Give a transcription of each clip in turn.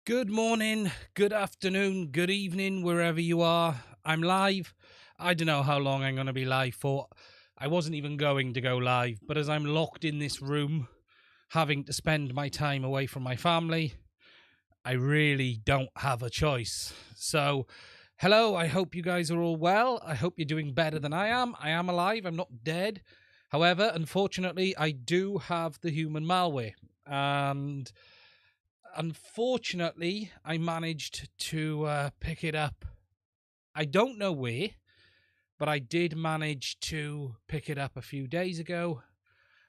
Good morning, good afternoon, good evening, wherever you are. I'm live. I don't know how long I'm going to be live for. I wasn't even going to go live, but as I'm locked in this room, having to spend my time away from my family, I really don't have a choice. So, hello, I hope you guys are all well. I hope you're doing better than I am. I am alive, I'm not dead. However, unfortunately, I do have the human malware. And unfortunately, I managed to pick it up. I don't know where, but I did manage to pick it up a few days ago.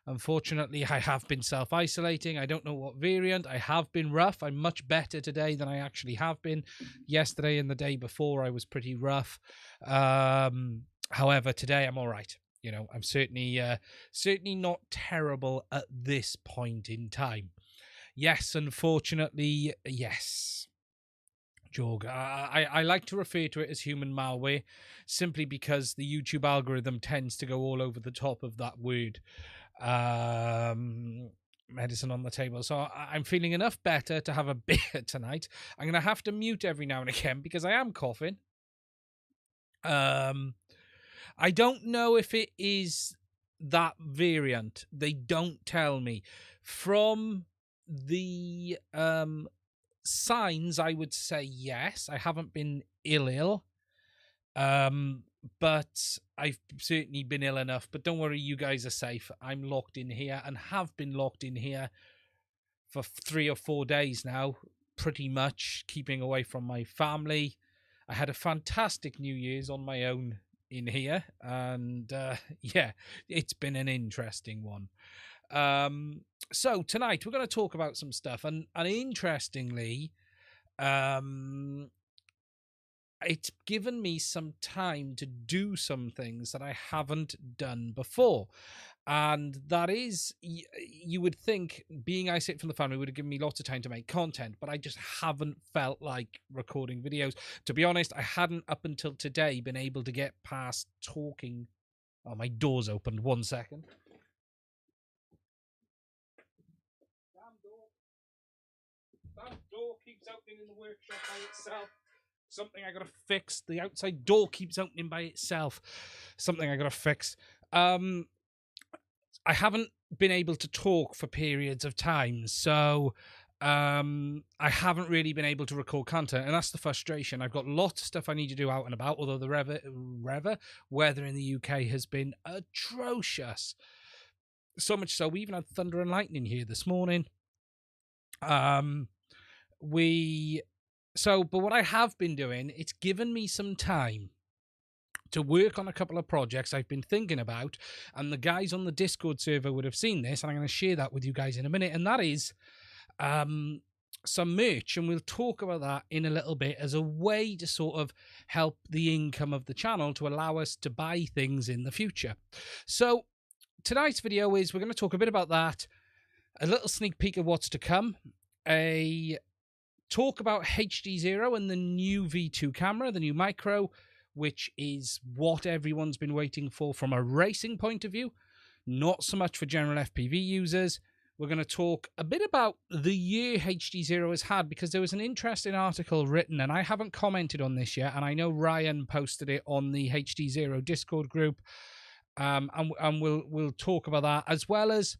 Unfortunately, I have been self-isolating. I don't know what variant. I have been rough. I'm much better today than I actually have been. Yesterday and the day before, I was pretty rough. However, today I'm all right. You know, I'm certainly not terrible at this point in time. Yes, unfortunately, yes. Jorg. I like to refer to it as human malware simply because the YouTube algorithm tends to go all over the top of that word. Medicine on the table. So I'm feeling enough better to have a beer tonight. I'm going to have to mute every now and again because I am coughing. I don't know if it is that variant. They don't tell me. From the signs, I would say yes. I haven't been ill, but I've certainly been ill enough. But don't worry, you guys are safe. I'm locked in here and have been locked in here for 3 or 4 days now, pretty much keeping away from my family. I had a fantastic New Year's on my own in here, and yeah, it's been an interesting one. So tonight we're going to talk about some stuff, and interestingly, it's given me some time to do some things that I haven't done before. And that is, you would think being isolated from the family would have given me lots of time to make content, but I just haven't felt like recording videos. To be honest, I hadn't up until today been able to get past talking. Oh, my door's opened. 1 second. That door keeps opening in the workshop by itself. Something I gotta fix. The outside door keeps opening by itself. Something I gotta fix. I haven't been able to talk for periods of time, so I haven't really been able to record content, and that's the frustration. I've got lots of stuff I need to do out and about, although the weather in the UK has been atrocious. So much so we even had thunder and lightning here this morning. But what I have been doing, it's given me some time to work on a couple of projects I've been thinking about, and the guys on the Discord server would have seen this, and I'm going to share that with you guys in a minute, and that is some merch, and we'll talk about that in a little bit as a way to sort of help the income of the channel to allow us to buy things in the future. So tonight's video is we're going to talk a bit about that, a little sneak peek of what's to come, a talk about HDZero and the new V2 camera, the new micro, which is what everyone's been waiting for from a racing point of view, not so much for general FPV users. We're going to talk a bit about the year HDZero has had, because there was an interesting article written, and I haven't commented on this yet, and I know Ryan posted it on the HDZero Discord group, and we'll talk about that, as well as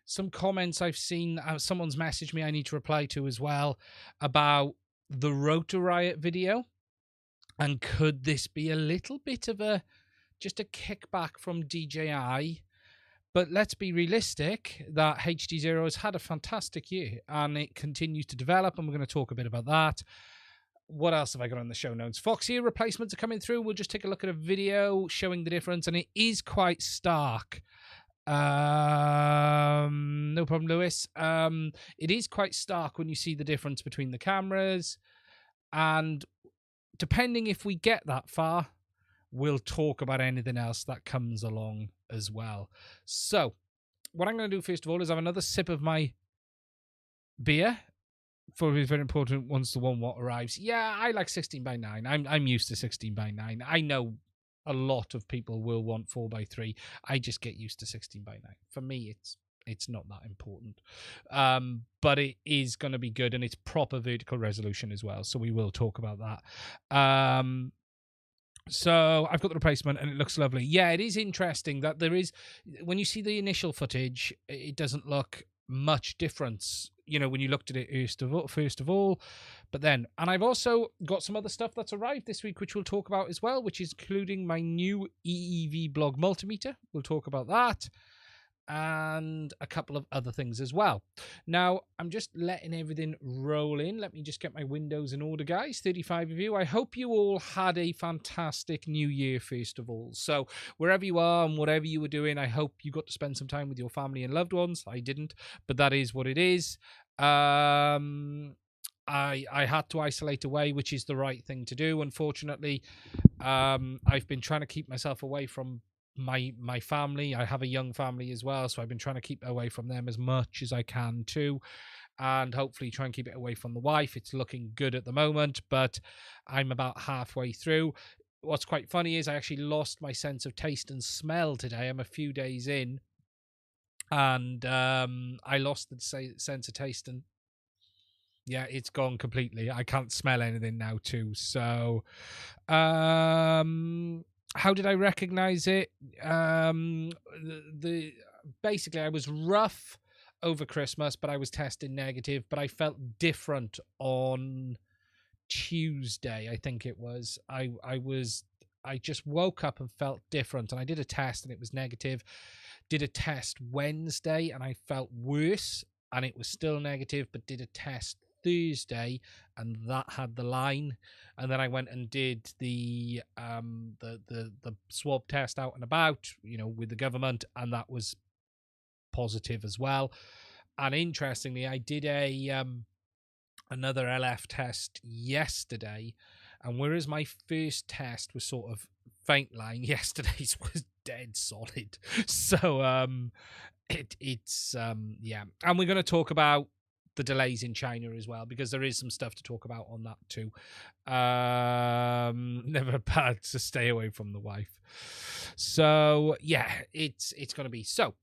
some comments I've seen. Someone's messaged me I need to reply to as well about the Rotor Riot video. And could this be a little bit of just a kickback from DJI? But let's be realistic that HDZero has had a fantastic year and it continues to develop, and we're going to talk a bit about that. What else have I got on the show notes? Foxeer replacements are coming through. We'll just take a look at a video showing the difference, and it is quite stark. No problem, Lewis. It is quite stark when you see the difference between the cameras, and depending if we get that far, we'll talk about anything else that comes along as well. So what I'm going to do first of all is have another sip of my beer. For it's very important once the 1 watt arrives. Yeah, I like 16:9. I'm used to 16:9. I know a lot of people will want 4:3. I just get used to 16:9. For me, It's not that important. But it is going to be good, and it's proper vertical resolution as well. So we will talk about that. So I've got the replacement and it looks lovely. Yeah, it is interesting that there is, when you see the initial footage, it doesn't look much difference, you know, when you looked at it first of all. But then, and I've also got some other stuff that's arrived this week, which we'll talk about as well, which is including my new EEV blog multimeter. We'll talk about that. And a couple of other things as well. Now, I'm just letting everything roll in. Let me just get my windows in order, guys. 35 of you. I hope you all had a fantastic new year, first of all. So wherever you are and whatever you were doing, I hope you got to spend some time with your family and loved ones. I didn't, but that is what it is. I had to isolate away, which is the right thing to do. Unfortunately, I've been trying to keep myself away from my family. I have a young family as well, so I've been trying to keep away from them as much as I can too, and hopefully try and keep it away from the wife. It's looking good at the moment, but I'm about halfway through. What's quite funny is I actually lost my sense of taste and smell today. I'm a few days in, and I lost the sense of taste, and yeah, it's gone completely. I can't smell anything now too. So how did I recognize it? Basically, I was rough over Christmas, but I was tested negative. But I felt different on Tuesday, I think it was. I just woke up and felt different, and I did a test and it was negative. Did a test Wednesday and I felt worse, and it was still negative. But did a test Thursday and that had the line, and then I went and did the swab test out and about, you know, with the government, and that was positive as well. And interestingly, I did a another LF test yesterday, and whereas my first test was sort of faint line, yesterday's was dead solid. So it's yeah, and we're going to talk about the delays in China as well, because there is some stuff to talk about on that too. Never bad to stay away from the wife. So yeah, it's going to be. So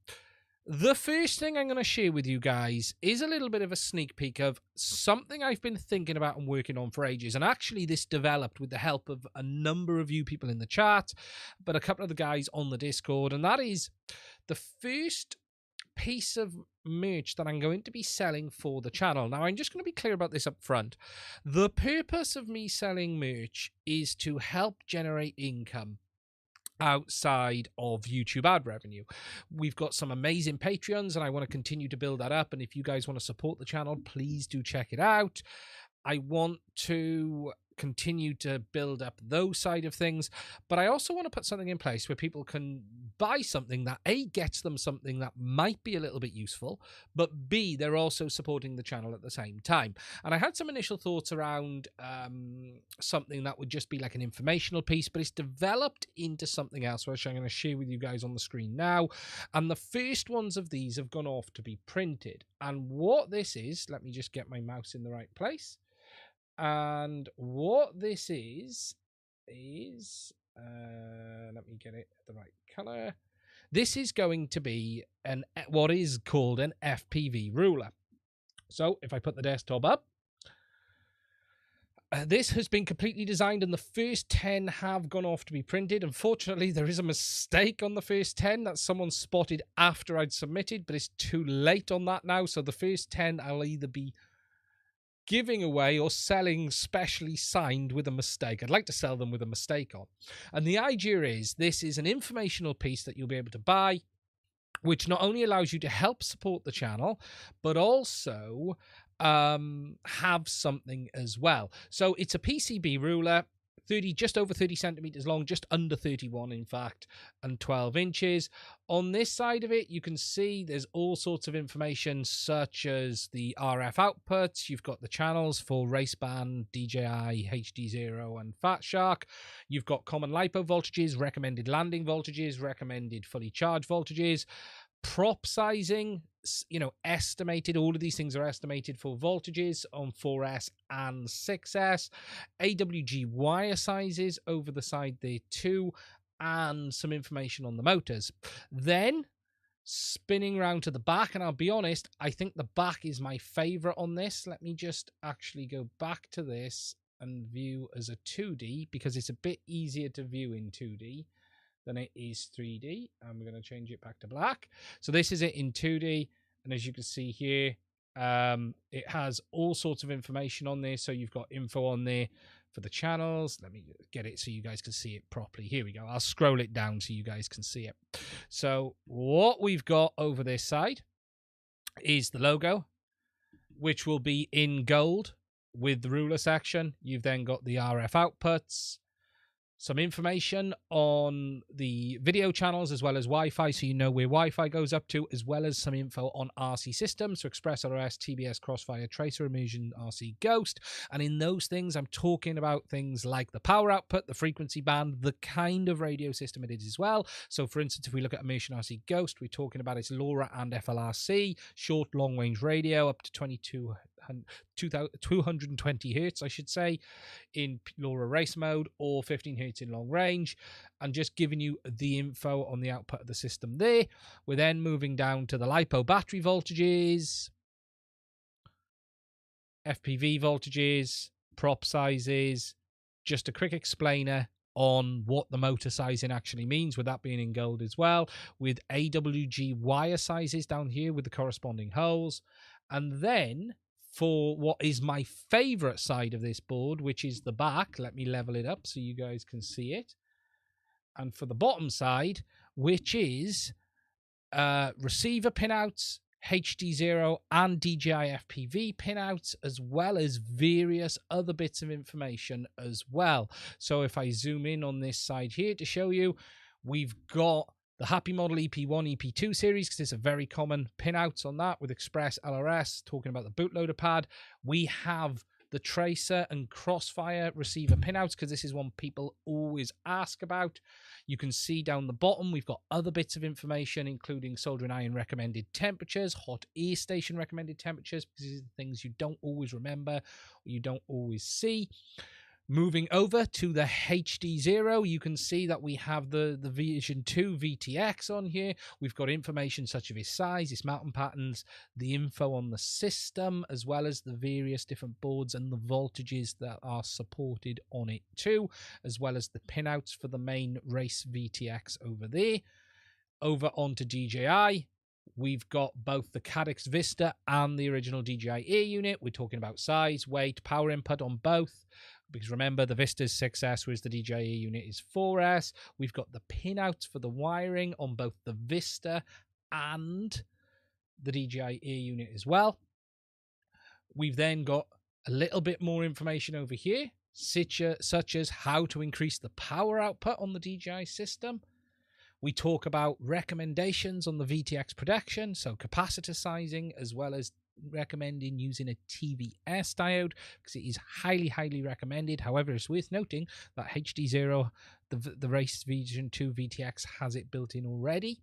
the first thing I'm going to share with you guys is a little bit of a sneak peek of something I've been thinking about and working on for ages. And actually this developed with the help of a number of you people in the chat, but a couple of the guys on the Discord, and that is the first piece of merch that I'm going to be selling for the channel. Now, I'm just going to be clear about this up front. The purpose of me selling merch is to help generate income outside of YouTube ad revenue. We've got some amazing Patreons, and I want to continue to build that up. And if you guys want to support the channel, please do check it out. I want to continue to build up those side of things, but I also want to put something in place where people can buy something that A, gets them something that might be a little bit useful, but B, they're also supporting the channel at the same time. And I had some initial thoughts around something that would just be like an informational piece, but it's developed into something else, which I'm going to share with you guys on the screen now. And the first ones of these have gone off to be printed. And what this is, let me just get my mouse in the right place. And what this is let me get it the right color. This is going to be what is called an FPV ruler. So if I put the desktop up, this has been completely designed, and the first 10 have gone off to be printed. Unfortunately, there is a mistake on the first 10 that someone spotted after I'd submitted, but it's too late on that now. So the first 10 I'll either be giving away or selling specially signed with a mistake. I'd like to sell them with a mistake on. And the idea is this is an informational piece that you'll be able to buy, which not only allows you to help support the channel, but also have something as well. So it's a PCB ruler, just over 30 centimeters long, just under 31 in fact, and 12 inches. On this side of it, you can see there's all sorts of information, such as the RF outputs. You've got the channels for Raceband, DJI, HDZero, and Fat Shark. You've got common LiPo voltages, recommended landing voltages, recommended fully charged voltages, prop sizing, you know, estimated. All of these things are estimated for voltages on 4S and 6S, AWG wire sizes over the side there too, and some information on the motors. Then spinning round to the back, and I'll be honest, I think the back is my favorite on this. Let me just actually go back to this and view as a 2D, because it's a bit easier to view in 2D than it is 3D. I'm going to change it back to black. So this is it in 2D, and as you can see here, it has all sorts of information on there. So you've got info on there for the channels. Let me get it so you guys can see it properly. Here we go. I'll scroll it down so you guys can see it. So what we've got over this side is the logo, which will be in gold with the ruler section. You've then got the RF outputs, some information on the video channels as well as Wi-Fi, so you know where Wi-Fi goes up to, as well as some info on RC systems, so Express RS, TBS, Crossfire, Tracer, Immersion, RC, Ghost. And in those things, I'm talking about things like the power output, the frequency band, the kind of radio system it is as well. So for instance, if we look at Immersion RC Ghost, we're talking about its LoRa and FLRC, short long range radio up to 220 hertz, I should say, in LoRa race mode, or 15 hertz in long range, and just giving you the info on the output of the system there. We're then moving down to the LiPo battery voltages, FPV voltages, prop sizes, just a quick explainer on what the motor sizing actually means, with that being in gold as well, with AWG wire sizes down here with the corresponding holes. And then for what is my favorite side of this board, which is the back, let me level it up so you guys can see it. And for the bottom side, which is receiver pinouts, HDZero and DJI FPV pinouts, as well as various other bits of information as well. So if I zoom in on this side here to show you, we've got the Happy Model EP1, EP2 series, because it's a very common pinouts on that with Express LRS, talking about the bootloader pad. We have the Tracer and Crossfire receiver pinouts, because this is one people always ask about. You can see down the bottom, we've got other bits of information, including soldering iron recommended temperatures, hot air station recommended temperatures, because these are the things you don't always remember, or you don't always see. Moving over to the HDZero, you can see that we have the Vision 2 VTX on here. We've got information such as its size, its mounting patterns, the info on the system, as well as the various different boards and the voltages that are supported on it too, as well as the pinouts for the main race VTX over there. Over onto DJI, we've got both the Caddx Vista and the original DJI Air unit. We're talking about size, weight, power input on both, because remember, the Vista is 6S, whereas the DJI Air unit is 4S. We've got the pinouts for the wiring on both the Vista and the DJI Air unit as well. We've then got a little bit more information over here, such as how to increase the power output on the DJI system. We talk about recommendations on the VTX protection, so capacitor sizing, as well as recommending using a TVS diode, because it is highly, highly recommended. However, it's worth noting that HDZero, the Race Vision 2 VTX, has it built in already.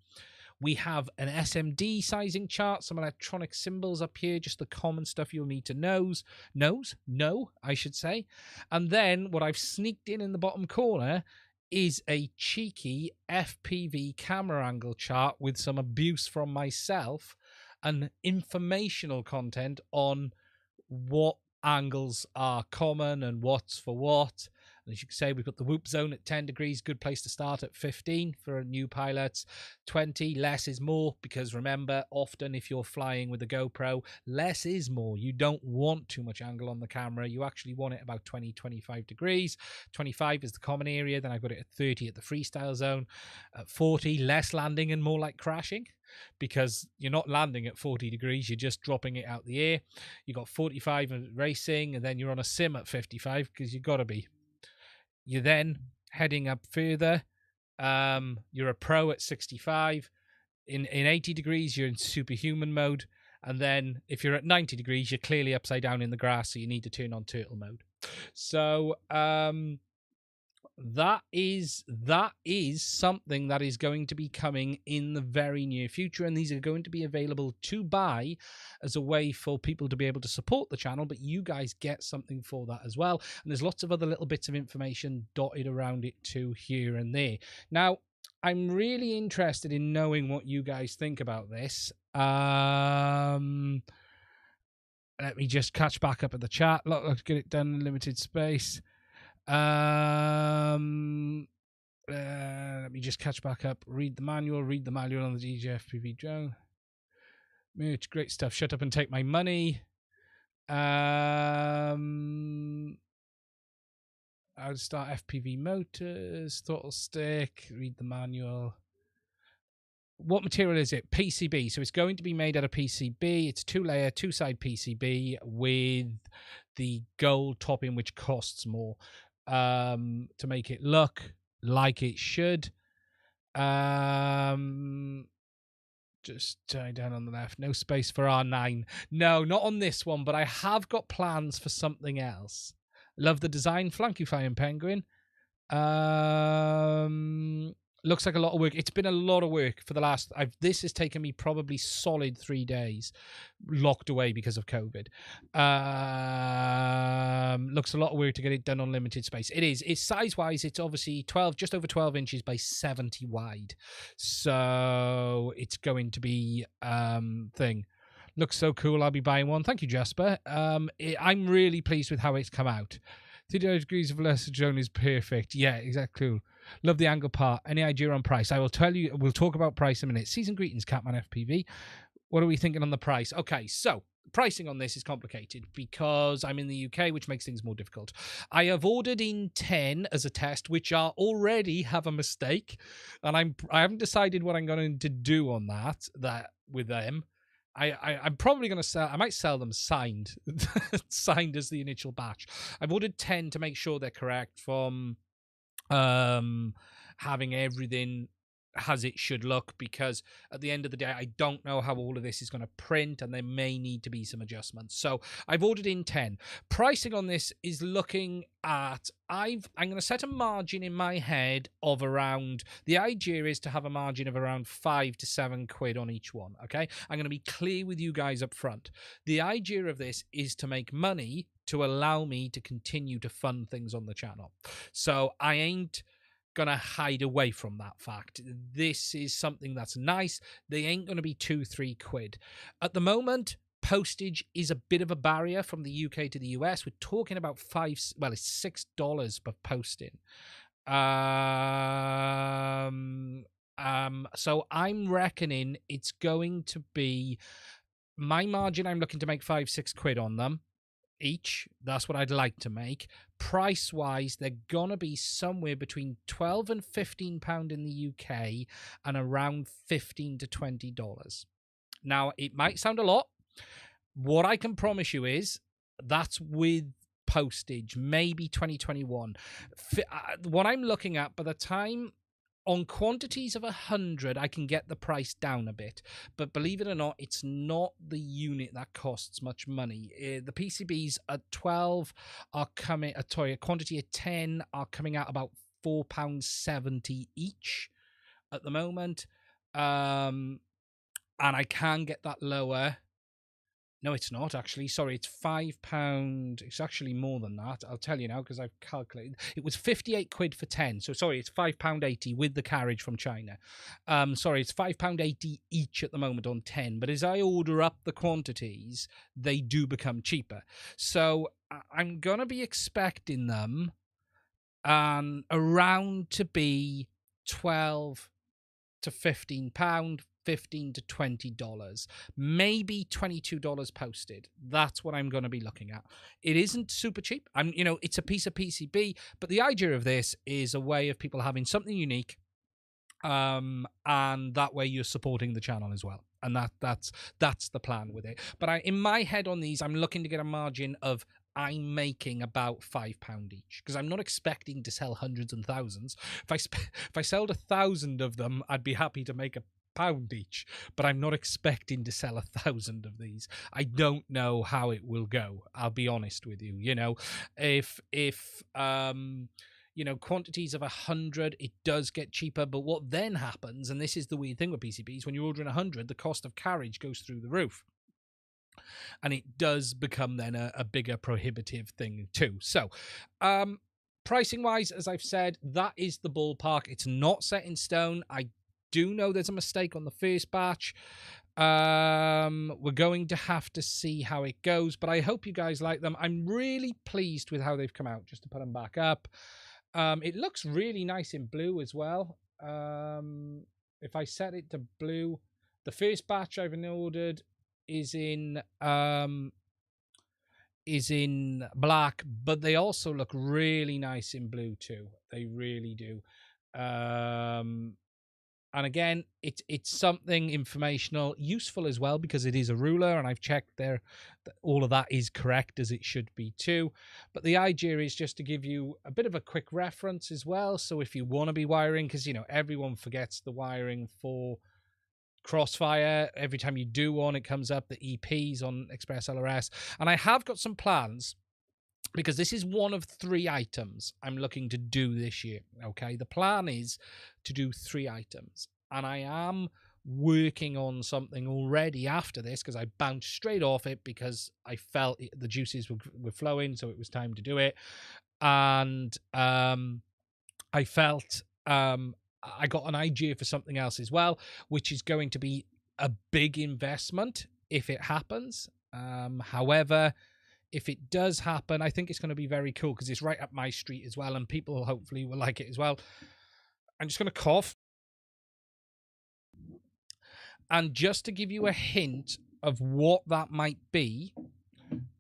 We have an SMD sizing chart, some electronic symbols up here, just the common stuff you'll need to know, I should say. And then what I've sneaked in the bottom corner is a cheeky FPV camera angle chart with some abuse from myself and informational content on what angles are common and what's for what. And as you can say, we've got the whoop zone at 10 degrees, good place to start at 15 for new pilots. 20, less is more, because remember, often if you're flying with a GoPro, less is more. You don't want too much angle on the camera. You actually want it about 20, 25 degrees. 25 is the common area. Then I've got it at 30 at the freestyle zone. At 40, less landing and more like crashing, because you're not landing at 40 degrees, you're just dropping it out the air. You got 45 at racing, and then you're on a sim at 55, because you've got to be. You're then heading up further. You're a pro at 65. In 80 degrees, you're in superhuman mode. And then if you're at 90 degrees, you're clearly upside down in the grass, so you need to turn on turtle mode. So that is something that is going to be coming in the very near future, and these are going to be available to buy as a way for people to be able to support the channel, but you guys get something for that as well. And there's lots of other little bits of information dotted around it too, here and there. Now, I'm really interested in knowing what you guys think about this. Let me just catch back up at the chat. Let's get it done in limited space. Let me just catch back up. Read the manual on the DJI FPV drone. Merch, great stuff. Shut up and take my money. How to start FPV motors, throttle stick, read the manual. What material is it? PCB. So it's going to be made out of PCB. It's 2-layer, 2-side PCB with the gold topping, which costs more to make it look like it should. Just turning down on the left. No space for R9. No, not on this one, but I have got plans for something else. Love the design. Flanky Flying Penguin. Looks like a lot of work. It's been a lot of work for the last... this has taken me probably solid 3 days locked away because of COVID. Looks a lot of work to get it done on limited space. It is. It's size-wise, it's obviously 12, just over 12 inches by 70 wide. So it's going to be thing. Looks so cool. I'll be buying one. Thank you, Jasper. I'm really pleased with how it's come out. 30 degrees of lesser drone is perfect. Yeah, exactly. Love the angle part. Any idea on price? I will tell you. We'll talk about price in a minute. Season greetings, Catman FPV. What are we thinking on the price? Okay, so pricing on this is complicated because I'm in the UK, which makes things more difficult. I have ordered in 10 as a test, which are already have a mistake, and I haven't decided what I'm going to do on that with them. I'm probably going to sell... I might sell them signed. Signed as the initial batch. I've ordered 10 to make sure they're correct from having everything as it should look, because at the end of the day, I don't know how all of this is going to print, and there may need to be some adjustments. So I've ordered in 10. Pricing on this is looking at... I'm going to set a margin in my head of around... The idea is to have a margin of around 5 to 7 quid on each one, okay? I'm going to be clear with you guys up front. The idea of this is to make money to allow me to continue to fund things on the channel. So I ain't gonna hide away from that fact. This is something that's nice. They ain't gonna be 2-3 quid. At the moment, postage is a bit of a barrier from the UK to the US. We're talking about it's $6 per posting. So I'm reckoning it's going to be my margin. I'm looking to make 5-6 quid on them each. That's what I'd like to make. Price wise, they're gonna be somewhere between £12 and £15 in the UK and around $15 to $20. Now, it might sound a lot. What I can promise you is that's with postage, maybe 2021. What I'm looking at, by the time on quantities of 100, I can get the price down a bit. But believe it or not, it's not the unit that costs much money. The PCBs at 12 are coming, a quantity of 10 are coming out about £4.70 each at the moment. And I can get that lower. No, it's not actually. Sorry, it's £5. It's actually more than that. I'll tell you now because I've calculated. It was 58 quid for 10. So sorry, it's £5.80 with the carriage from China. Sorry, it's £5.80 each at the moment on 10. But as I order up the quantities, they do become cheaper. So I'm gonna be expecting them around to be £12 to £15. $15 to $20, maybe $22 posted. That's what I'm going to be looking at. It isn't super cheap. It's a piece of PCB, but the idea of this is a way of people having something unique, and that way you're supporting the channel as well. And that's the plan with it. But in my head on these, I'm looking to get a margin of I'm making about £5 each, because I'm not expecting to sell hundreds and thousands. If I sold 1,000 of them, I'd be happy to make £1 each, but I'm not expecting to sell 1,000 of these. I don't know how it will go. I'll be honest with you. If quantities of 100, it does get cheaper. But what then happens, and this is the weird thing with PCBs, when you're ordering 100, the cost of carriage goes through the roof. And it does become then a bigger prohibitive thing too. So, Pricing wise, as I've said, that is the ballpark. It's not set in stone. I do know there's a mistake on the first batch. We're going to have to see how it goes, but I hope you guys like them. I'm really pleased with how they've come out, just to put them back up. It looks really nice in blue as well. If I set it to blue, the first batch I've ordered is in black, but they also look really nice in blue too. They really do. And again, it's something informational, useful as well, because it is a ruler, and I've checked there that all of that is correct as it should be too. But the idea is just to give you a bit of a quick reference as well. So if you want to be wiring, because you know everyone forgets the wiring for Crossfire. Every time you do one, it comes up the EPs on Express LRS, and I have got some plans, because this is one of 3 items I'm looking to do this year. Okay, the plan is to do 3 items, and I am working on something already after this, because I bounced straight off it because I felt the juices were flowing, so it was time to do it. And I felt I got an idea for something else as well, which is going to be a big investment if it happens. However, if it does happen, I think it's going to be very cool, because it's right up my street as well, and people hopefully will like it as well. I'm just going to cough. And just to give you a hint of what that might be,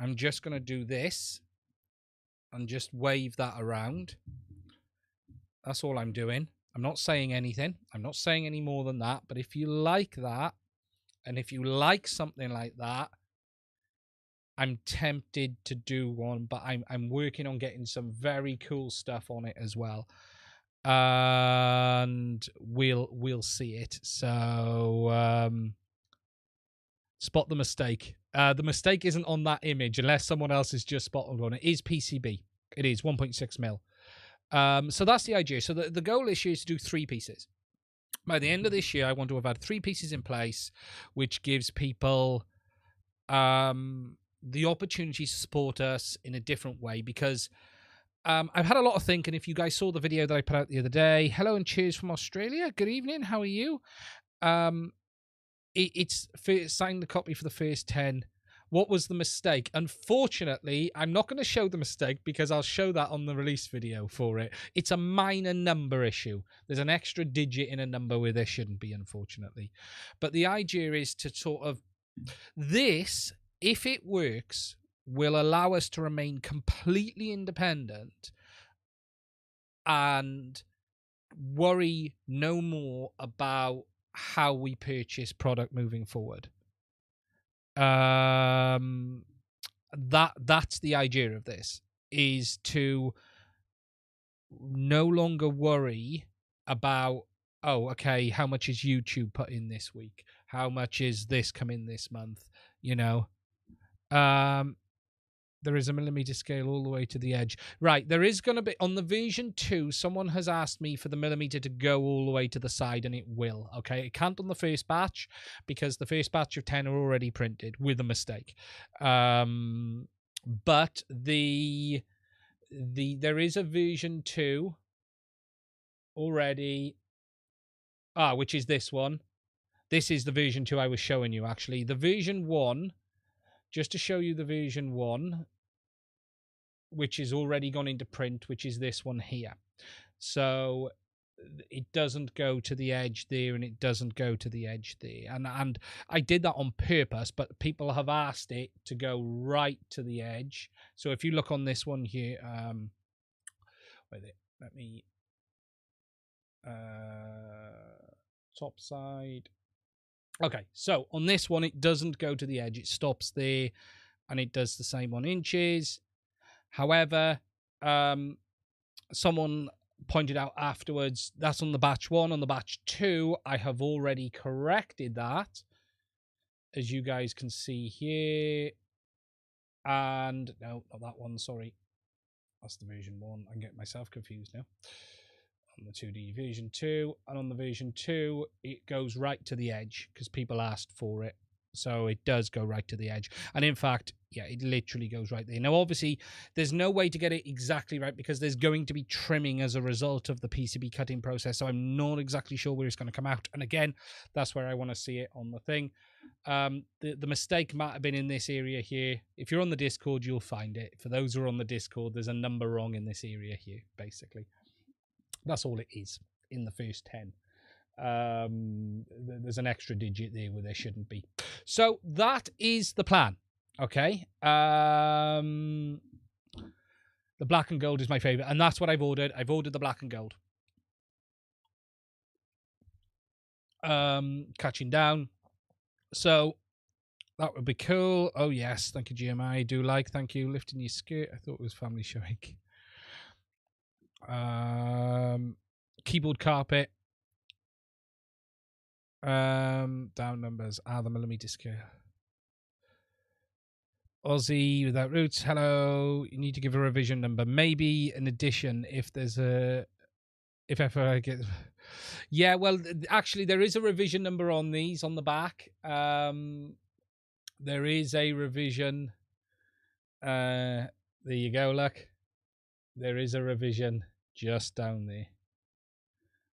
I'm just going to do this and just wave that around. That's all I'm doing. I'm not saying anything. I'm not saying any more than that. But if you like that, and if you like something like that, I'm tempted to do one, but I'm working on getting some very cool stuff on it as well. And we'll see it. So spot the mistake. The mistake isn't on that image, unless someone else has just spotted on it. It is PCB. It is 1.6 mil. So that's the idea. So the goal this year is to do 3 pieces. By the end of this year, I want to have had 3 pieces in place, which gives people the opportunity to support us in a different way, because I've had a lot of thinking. If you guys saw the video that I put out the other day, hello and cheers from Australia. Good evening. How are you? It's signed the copy for the first 10. What was the mistake? Unfortunately, I'm not going to show the mistake, because I'll show that on the release video for it. It's a minor number issue. There's an extra digit in a number where there shouldn't be, unfortunately. But the idea is to sort of, this, if it works, will allow us to remain completely independent and worry no more about how we purchase product moving forward. That's the idea of this, is to no longer worry about, oh, okay, how much is YouTube put in this week? How much is this come in this month? You know, there is a millimeter scale all the way to the edge. Right, there is going to be, on the version 2, someone has asked me for the millimeter to go all the way to the side, and it will, okay? It can't on the first batch, because the first batch of 10 are already printed with a mistake. But there is a version 2 already, which is this one. This is the version 2 I was showing you, actually. The version 1, just to show you the version 1, which is already gone into print, which is this one here. So it doesn't go to the edge there, and it doesn't go to the edge there. And I did that on purpose, but people have asked it to go right to the edge. So if you look on this one here, let me top side. Okay, so on this one, it doesn't go to the edge. It stops there, and it does the same on inches. However, someone pointed out afterwards, that's on the batch 1. On the batch 2, I have already corrected that, as you guys can see here. And no, not that one, sorry. That's the version 1. I'm getting myself confused now. On the 2D version 2, and on the version 2, it goes right to the edge, because people asked for it. So it does go right to the edge. And in fact, yeah, it literally goes right there. Now, obviously, there's no way to get it exactly right because there's going to be trimming as a result of the PCB cutting process. So I'm not exactly sure where it's going to come out. And again, that's where I want to see it on the thing. The mistake might have been in this area here. If you're on the Discord, you'll find it. For those who are on the Discord, there's a number wrong in this area here, basically. That's all it is in the first 10. There's an extra digit there where there shouldn't be. So that is the plan. Okay. The black and gold is my favorite, and that's what I've ordered. I've ordered the black and gold. Catching down. So that would be cool. Oh yes, thank you, GMI. I do like. Thank you. Lifting your skirt. I thought it was family showing. Keyboard carpet. Down numbers. The millimeter scale. Aussie without roots. Hello. You need to give a revision number. Maybe an addition if there's a. If ever I get. Yeah, well, actually, there is a revision number on these on the back. There is a revision. There you go, look. There is a revision just down there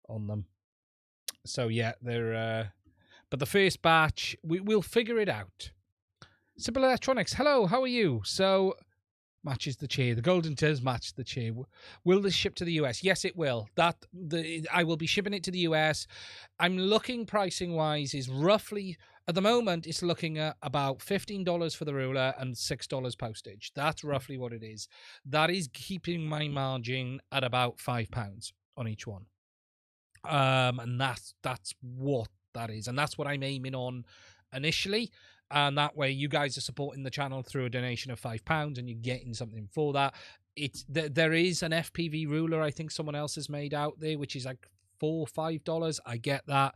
on them. So yeah, they're. But the first batch, we'll figure it out. Simple Electronics. Hello, how are you? So matches the chair. The golden does match the chair. Will this ship to the US? Yes, it will. I will be shipping it to the US. I'm looking pricing wise is roughly at the moment it's looking at about $15 for the ruler and $6 postage. That's roughly what it is. That is keeping my margin at about £5 on each one. And that's what that is, and that's what I'm aiming on initially. And that way, you guys are supporting the channel through a donation of £5, and you're getting something for that. There is an FPV ruler I think someone else has made out there, which is like $4 or $5. I get that,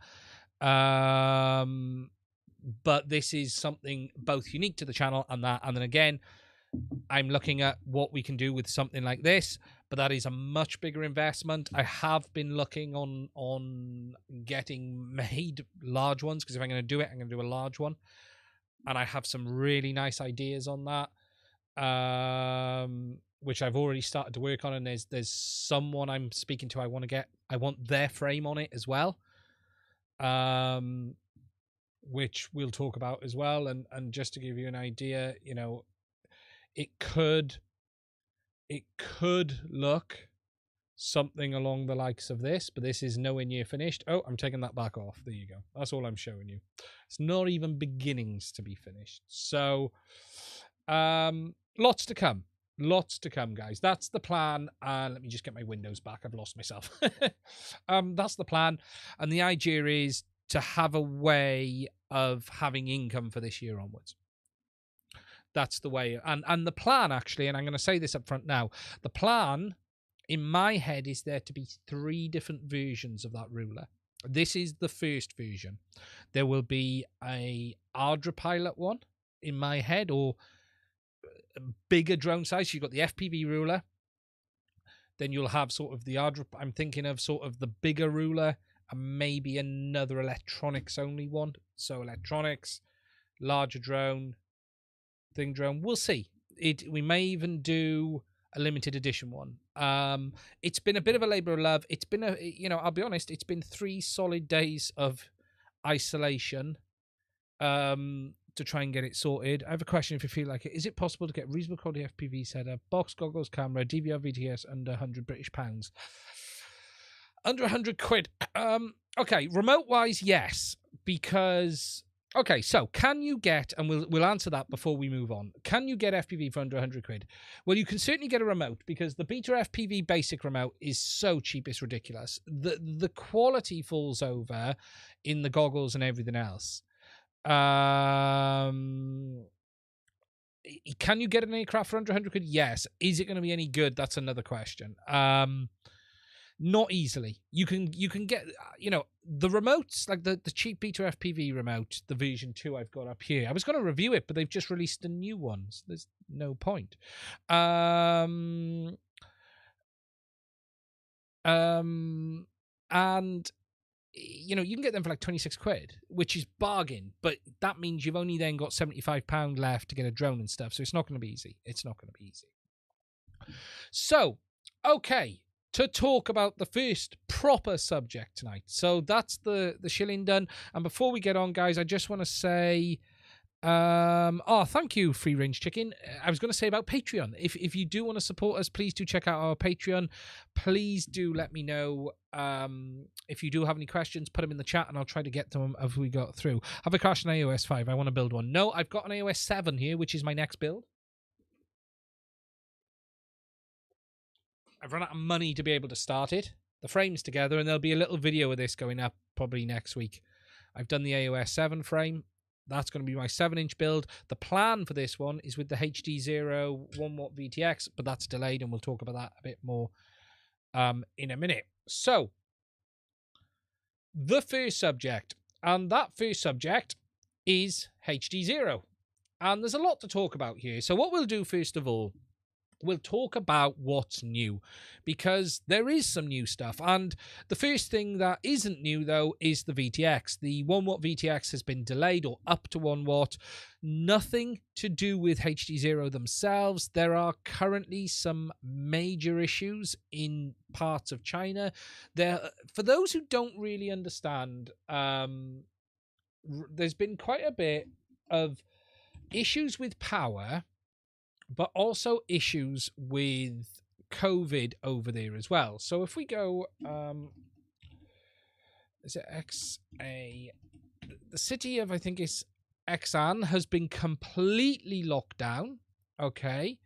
but this is something both unique to the channel and that. And then again, I'm looking at what we can do with something like this, but that is a much bigger investment. I have been looking on getting made large ones, because if I'm going to do it, I'm going to do a large one. And I have some really nice ideas on that, which I've already started to work on. And there's someone I'm speaking to. I want their frame on it as well, which we'll talk about as well. And just to give you an idea, you know, it could look something along the likes of this, but this is nowhere near finished. Oh, I'm taking that back off. There you go. That's all I'm showing you. It's not even beginnings to be finished. So lots to come. Lots to come, guys. That's the plan. Let me just get my windows back. I've lost myself. That's the plan. And the idea is to have a way of having income for this year onwards. That's the way. And the plan, actually, and I'm going to say this up front now, the plan in my head is there to be 3 different versions of that ruler. This is the first version. There will be a Ardra Pilot one in my head, or a bigger drone size. You've got the FPV ruler. Then you'll have sort of the Ardra. I'm thinking of sort of the bigger ruler and maybe another electronics only one. So electronics, larger drone, thing drone. We'll see. We may even do a limited edition one. It's been a bit of a labor of love. It's been I'll be honest, it's been 3 solid days of isolation to try and get it sorted. I have a question if you feel like it. Is it possible to get reasonable quality FPV setup, box, goggles, camera, DVR, VTS under £100 under 100 quid? Okay, remote wise, yes, because okay, so can you get, and we'll answer that before we move on, can you get FPV for under 100 quid? Well, you can certainly get a remote, because the Beta FPV basic remote is so cheap, it's ridiculous. The quality falls over in the goggles and everything else. Can you get an aircraft for under 100 quid? Yes. Is it going to be any good? That's another question. Not easily. You can get, the remotes, like the cheap Beta FPV remote, the version 2 I've got up here. I was going to review it, but they've just released a new one. So there's no point. And you know, you can get them for like 26 quid, which is bargain, but that means you've only then got £75 left to get a drone and stuff. So it's not going to be easy. It's not going to be easy. So, okay, to talk about the first proper subject tonight. So that's the shilling done. And before we get on, guys, I just want to say, thank you, Free Range Chicken. I was going to say about Patreon. If you do want to support us, please do check out our Patreon. Please do let me know if you do have any questions, put them in the chat and I'll try to get to them as we go through. Have a crash on iOS 5? I want to build one. No, I've got an iOS 7 here, which is my next build. I've run out of money to be able to start it. The frame's together, and there'll be a little video of this going up probably next week. I've done the iOS 7 frame. That's going to be my 7-inch build. The plan for this one is with the HDZero 1W VTX, but that's delayed, and we'll talk about that a bit more in a minute. So, the first subject, and that first subject is HDZero. And there's a lot to talk about here. So what we'll do first of all, we'll talk about what's new, because there is some new stuff. And the first thing that isn't new, though, is the VTX. The 1W VTX has been delayed or up to 1W. Nothing to do with HDZero themselves. There are currently some major issues in parts of China. For those who don't really understand, there's been quite a bit of issues with power, but also issues with COVID over there as well. So if we go, is it XA? The city of, I think it's Xan, has been completely locked down. Okay.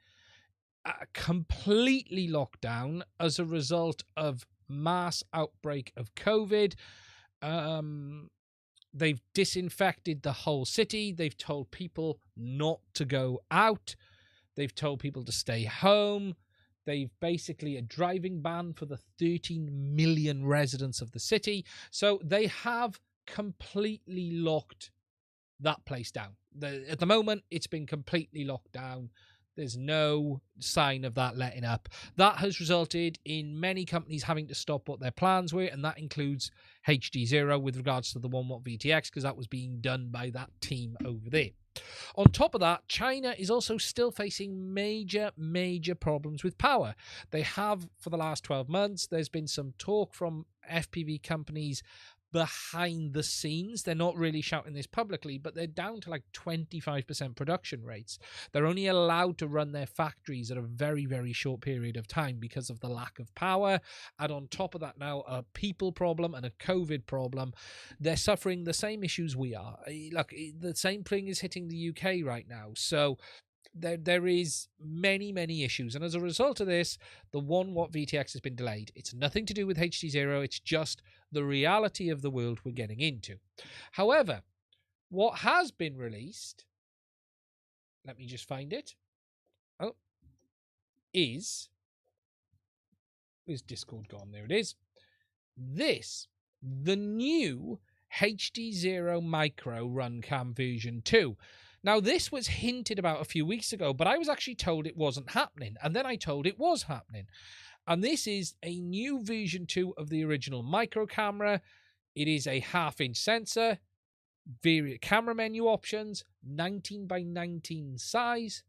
Completely locked down as a result of mass outbreak of COVID. They've disinfected the whole city. They've told people not to go out. They've told people to stay home. They've basically a driving ban for the 13 million residents of the city. So they have completely locked that place down. At the moment, it's been completely locked down. There's no sign of that letting up. That has resulted in many companies having to stop what their plans were, and that includes HDZero with regards to the 1W VTX, because that was being done by that team over there. On top of that, China is also still facing major problems with power. They have for the last 12 months. There's been some talk from FPV companies behind the scenes. They're not really shouting this publicly, but they're down to like 25% production rates. They're only allowed to run their factories at a very short period of time because of the lack of power. And on top of that now, a people problem and a COVID problem. They're suffering the same issues we are. Like, the same thing is hitting the UK right now. So there is many issues, and as a result of this, the 1W VTX has been delayed. It's nothing to do with HDZero. It's just the reality of the world we're getting into. However, what has been released, let me just find it. Is Discord gone? There it is. The new HDZero Micro Runcam version 2. Now, this was hinted about a few weeks ago, but I was actually told it wasn't happening, and then I told it was happening. And this is a new version 2 of the original micro camera. It is a 1/2-inch sensor, various camera menu options, 19x19 size,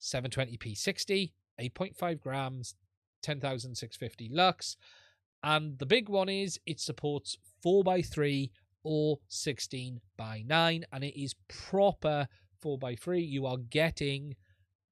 720p 60, 8.5 grams, 10,650 lux. And the big one is it supports 4x3 or 16:9, and it is proper 4x3. You are getting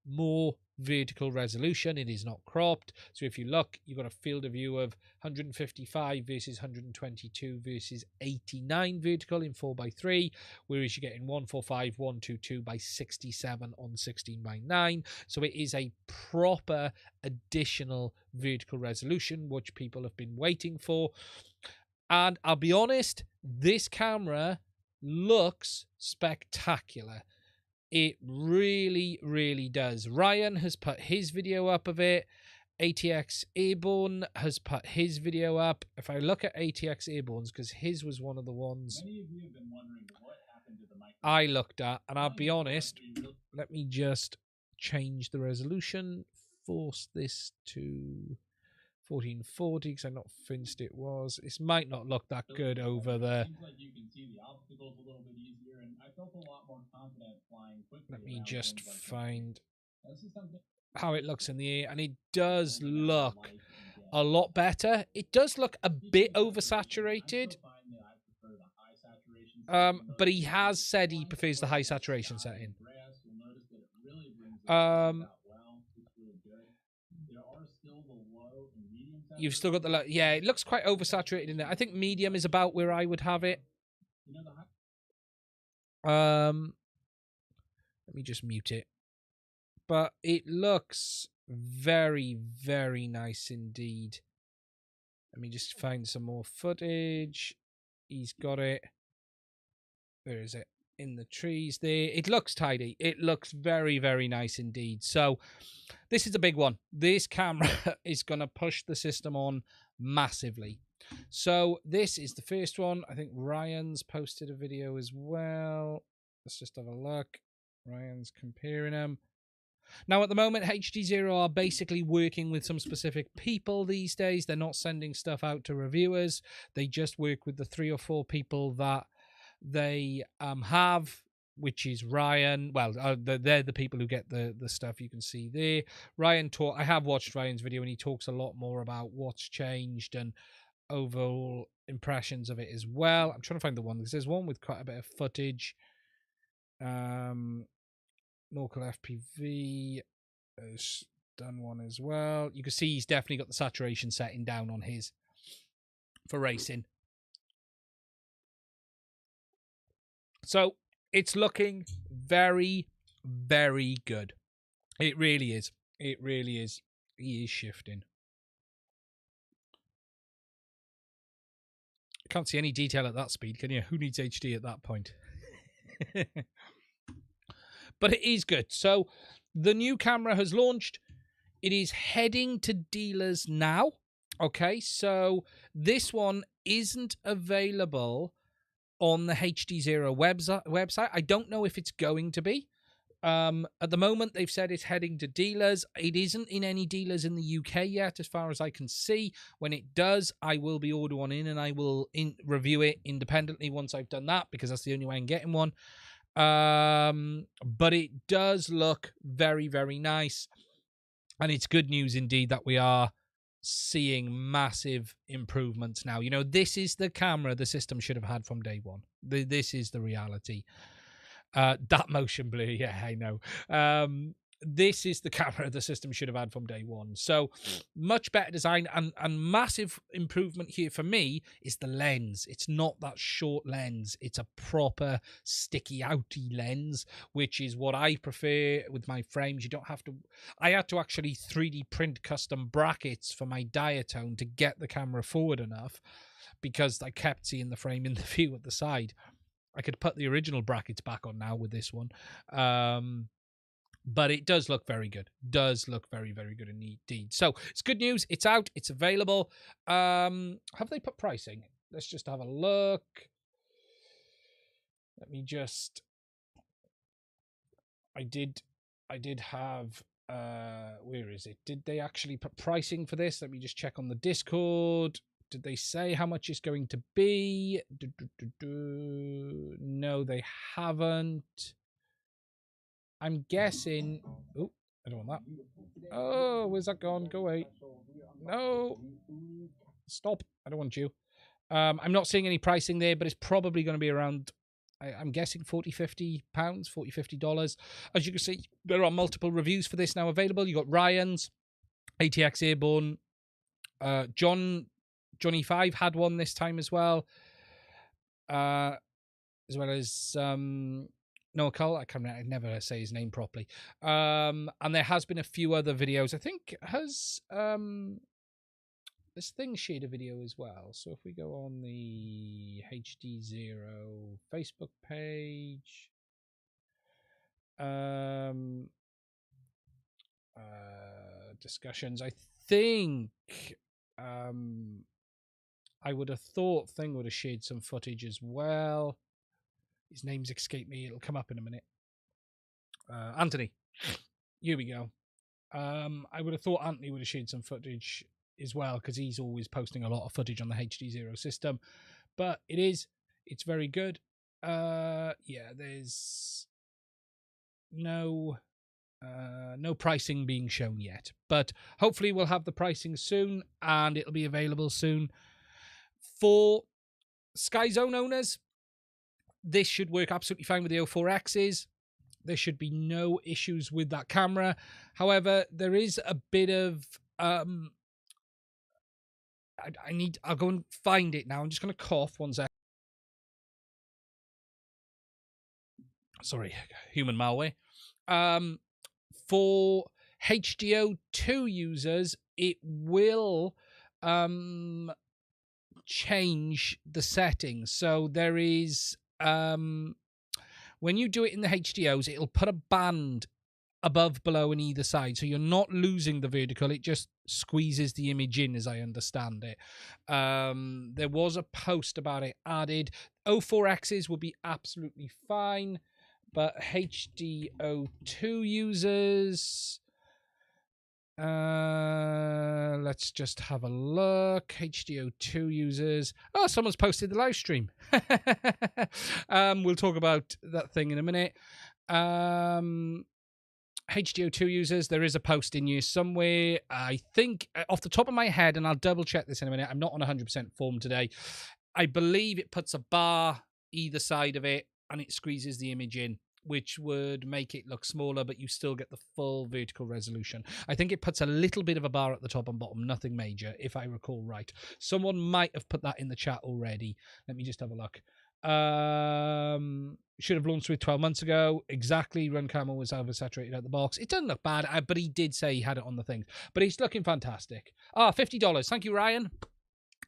more vertical resolution. It is not cropped. So if you look, you've got a field of view of 155 versus 122 versus 89 vertical in 4x3, whereas you're getting 145, 122 by 67 on 16:9. So it is a proper additional vertical resolution, which people have been waiting for. And I'll be honest, this camera looks spectacular. It really does. Ryan has put his video up of it. ATX Airborne has put his video up. If I look at ATX Airborne's, because his was one of the ones many of you have been wondering what happened to the microphone I looked at, and I'll be honest, let me just change the resolution, force this to 1440 because I've not finished it was. This might not look that good over the... Seems like you can see the obstacles a little bit easier, and I felt a lot more confident flying quickly. Let me around just things like find this is something how it looks in the air, and it does only look life can get. a lot better. It does look a bit I oversaturated, still find that I prefer the high saturation setting, but he has said he prefers the high saturation sky setting. and grass, you'll notice that it really brings it out well. It's really good. There are still the low and medium You've still got the low. Yeah, it looks quite oversaturated in there. I think medium is about where I would have it. You know, the high Let me just mute it. But it looks very, very nice indeed. Let me just find some more footage. He's got it. Where is it? In the trees there. It looks tidy. It looks very, very nice indeed. So this is a big one. This camera is going to push the system on massively. So this is the first one. I think Ryan's posted a video as well. Let's just have a look. Ryan's comparing them. Now, at the moment, HDZero are basically working with some specific people these days. They're not sending stuff out to reviewers. They just work with the 3 or 4 people that they have, which is Ryan. Well, they're the people who get the stuff you can see there. Ryan I have watched Ryan's video, and he talks a lot more about what's changed and overall impressions of it as well. I'm trying to find the one, because there's one with quite a bit of footage. Local FPV has done one as well. You can see he's definitely got the saturation setting down on his for racing. So it's looking very, very good. It really is. It really is. He is shifting. I can't see any detail at that speed, can you? Who needs HD at that point? But it is good. So the new camera has launched. It is heading to dealers now. Okay, so this one isn't available on the HDZero website. I don't know if it's going to be. At the moment, they've said it's heading to dealers. It isn't in any dealers in the UK yet, as far as I can see. When it does, I will be ordering one in, and I will review it independently once I've done that, because that's the only way I'm getting one. But it does look very, very nice, and it's good news indeed that we are seeing massive improvements now. You know, this is the camera the system should have had from day one. This is the reality. That motion blur, yeah, I know. This is the camera the system should have had from day one. So much better design, and massive improvement here for me is the lens. It's not that short lens. It's a proper sticky outy lens, which is what I prefer with my frames. You don't have to... I had to actually 3D print custom brackets for my diatone to get the camera forward enough, because I kept seeing the frame in the view at the side. I could put the original brackets back on now with this one. But it does look very good. Does look very, very good indeed. So it's good news. It's out. It's available. Have they put pricing? Let's just have a look. Let me just... I did have... where is it? Did they actually put pricing for this? Let me just check on the Discord. Did they say how much it's going to be? No, they haven't. I'm guessing... Oh, I don't want that. Oh, where's that gone? Go away. No. Stop. I don't want you. I'm not seeing any pricing there, but it's probably going to be around... I'm guessing £40-50, $40-50. As you can see, there are multiple reviews for this now available. You got Ryan's, ATX Airborne, Johnny 5 had one this time as well. As well as Noah Cole. I never say his name properly. And there has been a few other videos. I think has this thing shared a video as well. So if we go on the HDZero Facebook page, discussions, I think I would have thought Thing would have shared some footage as well. His name's escaped me. It'll come up in a minute. Anthony. Here we go. I would have thought Anthony would have shared some footage as well, because he's always posting a lot of footage on the HDZero system. But it's very good. Yeah, there's no pricing being shown yet, but hopefully we'll have the pricing soon and it'll be available soon. For Sky Zone owners, this should work absolutely fine with the 04Xs. There should be no issues with that camera. However, there is a bit of I'll go and find it now. I'm just going to cough 1 sec. Sorry, human malware. For HDO2 users, it will change the settings. So there is when you do it in the HDOs, it'll put a band above, below, and either side, so you're not losing the vertical. It just squeezes the image in, as I understand it. There was a post about it added. 04Xs will be absolutely fine, but HDO2 users, let's just have a look. HDO2 users. Oh, someone's posted the live stream. We'll talk about that thing in a minute. HDO2 users, there is a post in you somewhere. I think off the top of my head, and I'll double check this in a minute, I'm not on 100% form today. I believe it puts a bar either side of it and it squeezes the image in, which would make it look smaller, but you still get the full vertical resolution. I think it puts a little bit of a bar at the top and bottom, nothing major, if I recall right. Someone might have put that in the chat already. Let me just have a look. Should have launched with 12 months ago. Exactly. Run camera was oversaturated out the box. It doesn't look bad, but he did say he had it on the thing. But it's looking fantastic. $50. Thank you, Ryan.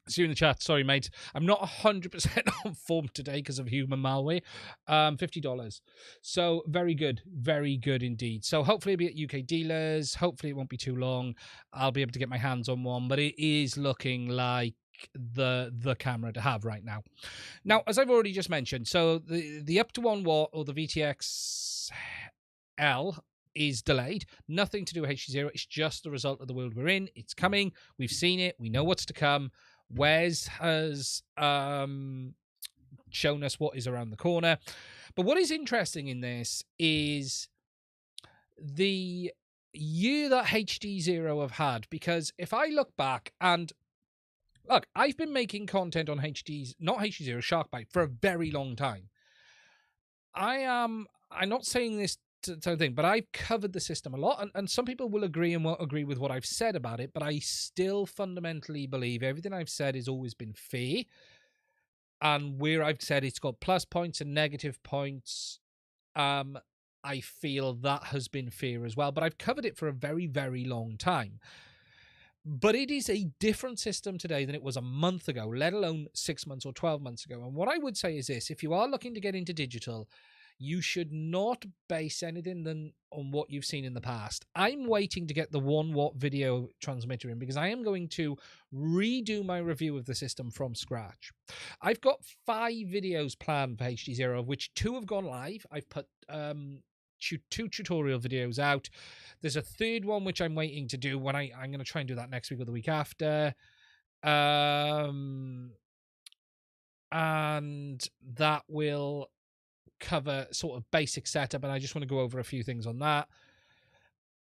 See you in the chat. Sorry, mate. I'm not 100% on form today because of human malware. $50. So very good. Very good indeed. So hopefully it'll be at UK dealers. Hopefully it won't be too long. I'll be able to get my hands on one. But it is looking like the camera to have right now. Now, as I've already just mentioned, so the up to 1 watt or the VTX L is delayed. Nothing to do with HDZero. It's just the result of the world we're in. It's coming. We've seen it. We know what's to come. Wes has shown us what is around the corner. But what is interesting in this is the year that HDZero have had, because if I look back and look, I've been making content on not HDZero, Sharkbite for a very long time. I'm not saying this to thing, but I've covered the system a lot, and some people will agree and won't agree with what I've said about it, but I still fundamentally believe everything I've said has always been fair, and where I've said it's got plus points and negative points, I feel that has been fair as well, but I've covered it for a very, very long time. But it is a different system today than it was a month ago, let alone 6 months or 12 months ago. And what I would say is this: if you are looking to get into digital, you should not base anything on what you've seen in the past. I'm waiting to get the 1 watt video transmitter in because I am going to redo my review of the system from scratch. I've got 5 videos planned for HDZero, of which 2 have gone live. I've put 2 tutorial videos out. There's a 3rd one which I'm waiting to do when I'm going to try and do that next week or the week after. And that will cover sort of basic setup, and I just want to go over a few things on that.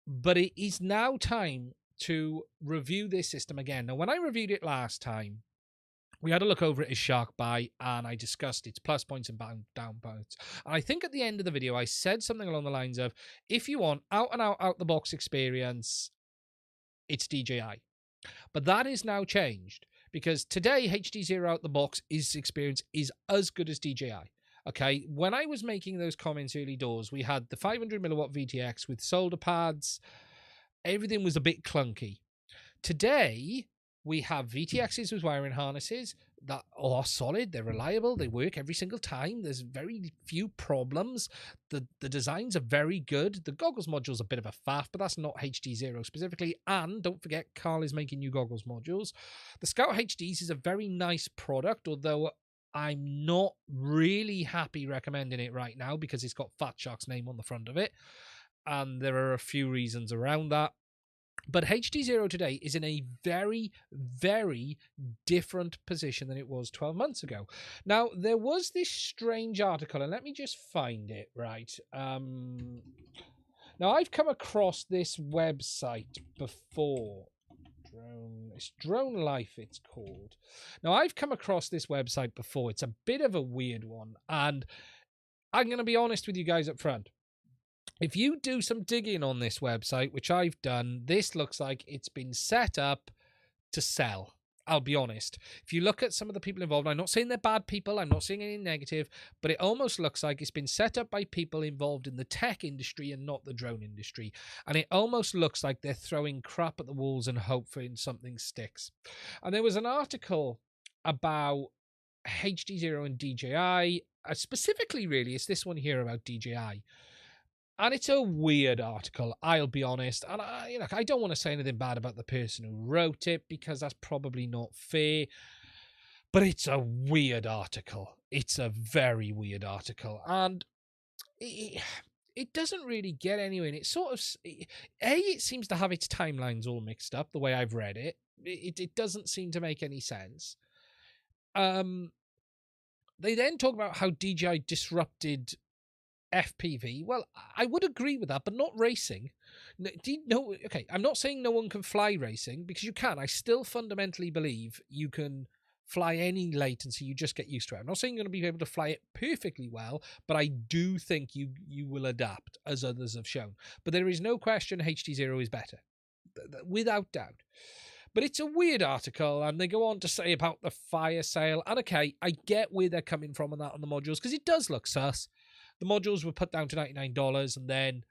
But it is now time to review this system again. Now, when I reviewed it last time, we had a look over it as Sharkbite, and I discussed its plus points and down points. And I think at the end of the video, I said something along the lines of, if you want out the box experience, it's DJI. But that is now changed, because today HDZero out the box experience is as good as DJI. Okay, when I was making those comments early doors, we had the 500 milliwatt VTX with solder pads. Everything was a bit clunky. Today, we have VTXs with wiring harnesses that are solid, they're reliable, they work every single time. There's very few problems. The designs are very good. The goggles module's a bit of a faff, but that's not HDZero specifically. And don't forget, Carl is making new goggles modules. The Scout HDs is a very nice product, although I'm not really happy recommending it right now because it's got Fat Shark's name on the front of it. And there are a few reasons around that. But HDZero today is in a very, very different position than it was 12 months ago. Now, there was this strange article, and let me just find it, right? Now, I've come across this website before. It's Drone Life, it's called. Now, I've come across this website before. It's a bit of a weird one, and I'm going to be honest with you guys up front. If you do some digging on this website, which I've done, this looks like it's been set up to sell. I'll be honest. If you look at some of the people involved, I'm not saying they're bad people, I'm not saying anything negative, but it almost looks like it's been set up by people involved in the tech industry and not the drone industry. And it almost looks like they're throwing crap at the walls and hoping something sticks. And there was an article about HDZero and DJI, specifically really, it's this one here about DJI. And it's a weird article, I'll be honest. And I don't want to say anything bad about the person who wrote it because that's probably not fair. But it's a weird article. It's a very weird article. And it doesn't really get anywhere. It sort of... it seems to have its timelines all mixed up, the way I've read it. It doesn't seem to make any sense. They then talk about how DJI disrupted FPV. Well, I would agree with that, but not racing. No, okay, I'm not saying no one can fly racing, because you can. I still fundamentally believe you can fly any latency, you just get used to it. I'm not saying you're going to be able to fly it perfectly well, but I do think you will adapt, as others have shown. But there is no question HDZero is better, without doubt. But it's a weird article, and they go on to say about the fire sale. And okay, I get where they're coming from on that on the modules, because it does look sus. The modules were put down to $99, and then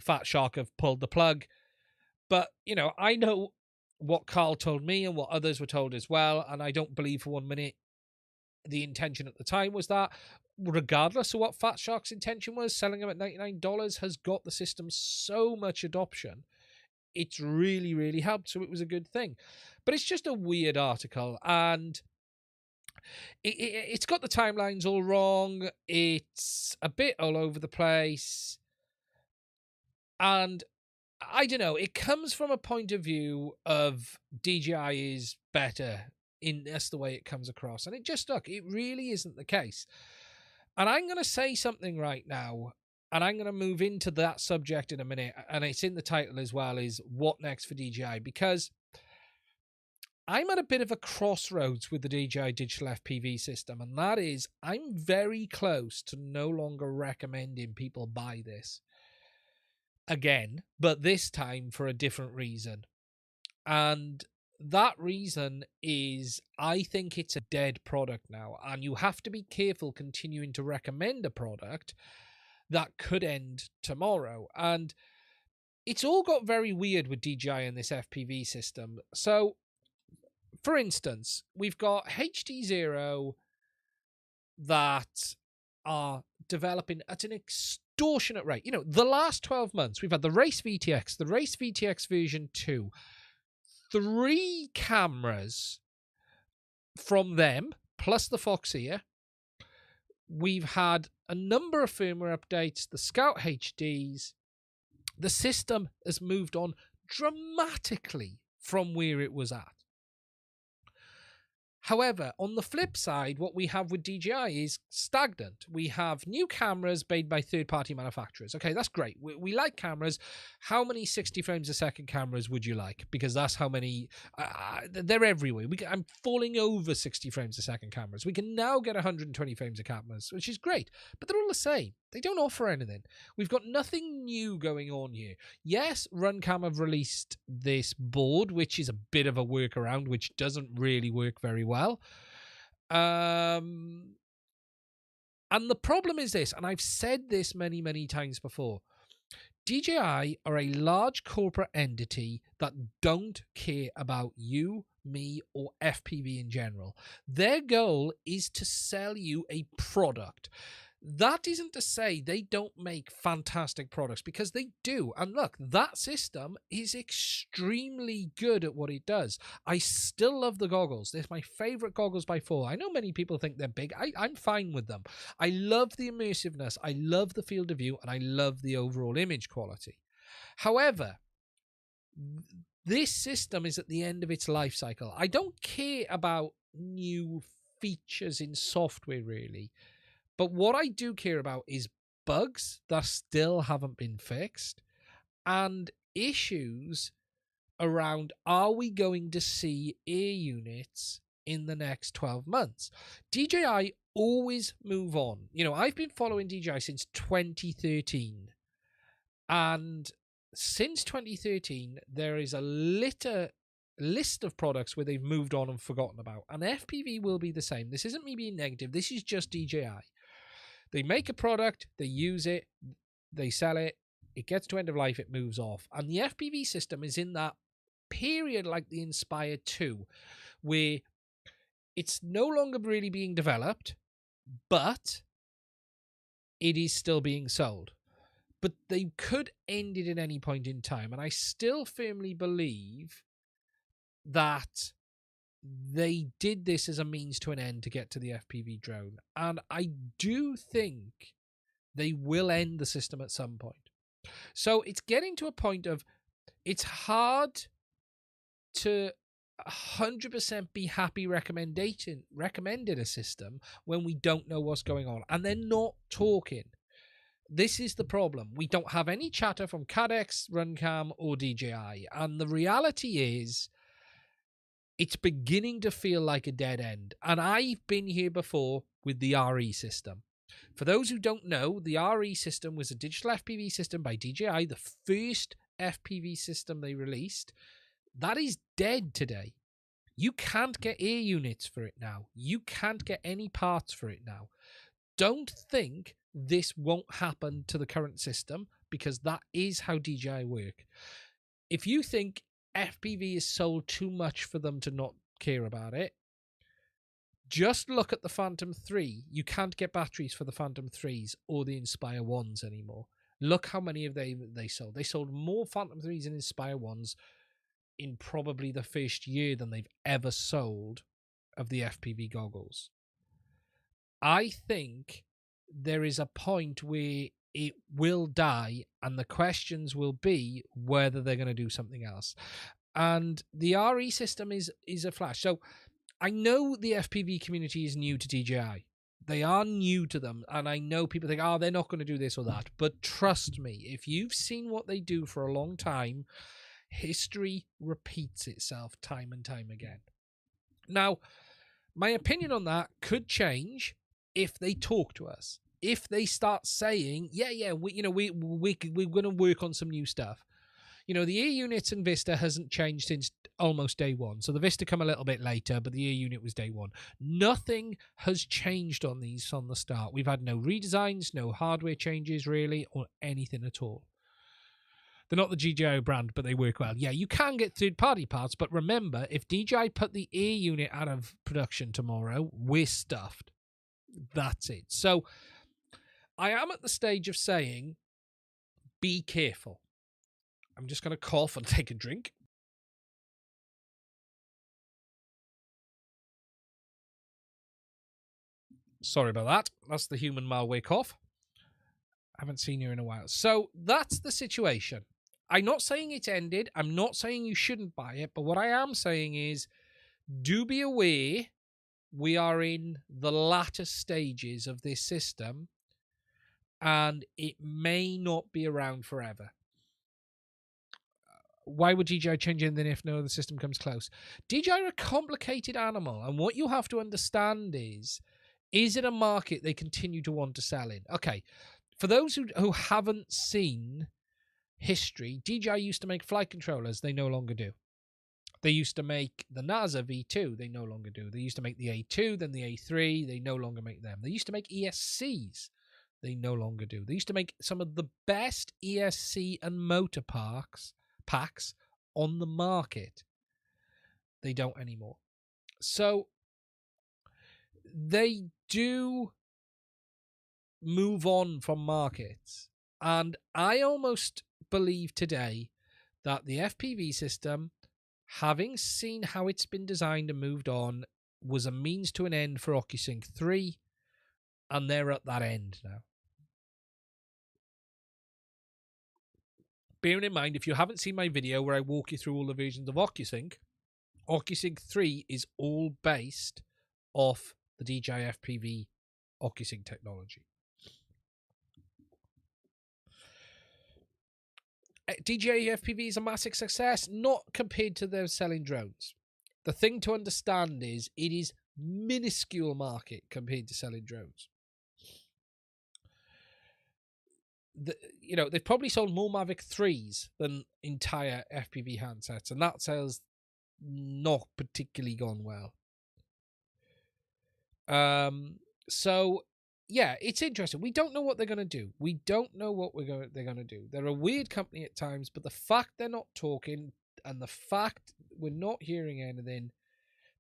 Fat Shark have pulled the plug. But, I know what Carl told me and what others were told as well, and I don't believe for 1 minute the intention at the time was that. Regardless of what Fat Shark's intention was, selling them at $99 has got the system so much adoption. It's really, really helped, so it was a good thing. But it's just a weird article, and it's got the timelines all wrong. It's a bit all over the place. And I don't know, it comes from a point of view of DJI is better. That's the way it comes across. And it really isn't the case. And I'm going to say something right now, and I'm going to move into that subject in a minute. And it's in the title as well, is what next for DJI? Because I'm at a bit of a crossroads with the DJI digital FPV system, and that is I'm very close to no longer recommending people buy this again, but this time for a different reason. And that reason is I think it's a dead product now, and you have to be careful continuing to recommend a product that could end tomorrow. And it's all got very weird with DJI and this FPV system. So, for instance, we've got HDZero that are developing at an extortionate rate. The last 12 months, we've had the Race VTX version 2, 3 cameras from them, plus the Foxeer. We've had a number of firmware updates, the Scout HDs. The system has moved on dramatically from where it was at. However, on the flip side, what we have with DJI is stagnant. We have new cameras made by third-party manufacturers. Okay, that's great. We like cameras. How many 60 frames a second cameras would you like? Because that's how many... they're everywhere. I'm falling over 60 frames a second cameras. We can now get 120 frames of cameras, which is great. But they're all the same. They don't offer anything. We've got nothing new going on here. Yes, Runcam have released this board, which is a bit of a workaround, which doesn't really work very well. And the problem is this, and I've said this many, many times before. DJI are a large corporate entity that don't care about you, me, or FPV in general. Their goal is to sell you a product. That isn't to say they don't make fantastic products, because they do. And look, that system is extremely good at what it does. I still love the goggles. They're my favorite goggles by far. I know many people think they're big. I'm fine with them. I love the immersiveness. I love the field of view, and I love the overall image quality. However, This system is at the end of its life cycle. I don't care about new features in software, really. But what I do care about is bugs that still haven't been fixed and issues around, are we going to see air units in the next 12 months? DJI always move on. You know, I've been following DJI since 2013. And since 2013, there is a list of products where they've moved on and forgotten about. And FPV will be the same. This isn't me being negative. This is just DJI. They make a product, they use it, they sell it, it gets to end of life, it moves off. And the FPV system is in that period like the Inspire 2, where it's no longer really being developed, but it is still being sold. But they could end it at any point in time. And I still firmly believe that they did this as a means to an end to get to the FPV drone. And I do think they will end the system at some point. So it's getting to a point of, it's hard to 100% be happy recommended a system when we don't know what's going on. And they're not talking. This is the problem. We don't have any chatter from Cadex, Runcam, or DJI. And the reality is, it's beginning to feel like a dead end. And I've been here before with the RE system. For those who don't know, the RE system was a digital FPV system by DJI, the first FPV system they released. That is dead today. You can't get air units for it now. You can't get any parts for it now. Don't think this won't happen to the current system, because that is how DJI work. If you think FPV is sold too much for them to not care about it, just look at the Phantom 3. You can't get batteries for the Phantom 3s or the Inspire 1s anymore. Look how many of they sold. They sold more Phantom 3s and Inspire 1s in probably the first year than they've ever sold of the FPV goggles. I think there is a point where it will die, and the questions will be whether they're going to do something else. And the RE system is a flash. So I know the FPV community is new to DJI. They are new to them, and I know people think, oh, they're not going to do this or that. But trust me, if you've seen what they do for a long time, history repeats itself time and time again. Now, my opinion on that could change if they talk to us. If they start saying, we're going to work on some new stuff. You know, the air units in Vista hasn't changed since almost day one. So the Vista come a little bit later, but the air unit was day one. Nothing has changed on these from the start. We've had no redesigns, no hardware changes really, or anything at all. They're not the DJI brand, but they work well. Yeah, you can get third-party parts, but remember, if DJI put the air unit out of production tomorrow, we're stuffed. That's it. So I am at the stage of saying, be careful. I'm just going to cough and take a drink. Sorry about that. That's the human Malware cough. I haven't seen you in a while. So that's the situation. I'm not saying it's ended. I'm not saying you shouldn't buy it. But what I am saying is, do be aware we are in the latter stages of this system, and it may not be around forever. Why would DJI change anything if no other system comes close? DJI are a complicated animal, and what you have to understand is it a market they continue to want to sell in? Okay, for those who haven't seen history, DJI used to make flight controllers. They no longer do. They used to make the NASA V2. They no longer do. They used to make the A2, then the A3. They no longer make them. They used to make ESCs. They no longer do. They used to make some of the best ESC and motor packs on the market. They don't anymore. So they do move on from markets. And I almost believe today that the FPV system, having seen how it's been designed and moved on, was a means to an end for OcuSync 3, and they're at that end now. bearing in mind, if you haven't seen my video where I walk you through all the versions of OcuSync, OcuSync 3 is all based off the DJI FPV OcuSync technology. DJI FPV is a massive success, not compared to their selling drones. The thing to understand is it is minuscule market compared to selling drones. They've probably sold more Mavic 3s than entire FPV handsets, and that sales not particularly gone well. So yeah, it's interesting. We don't know what they're going to do. We don't know what they're going to do. They're a weird company at times, but the fact they're not talking and the fact we're not hearing anything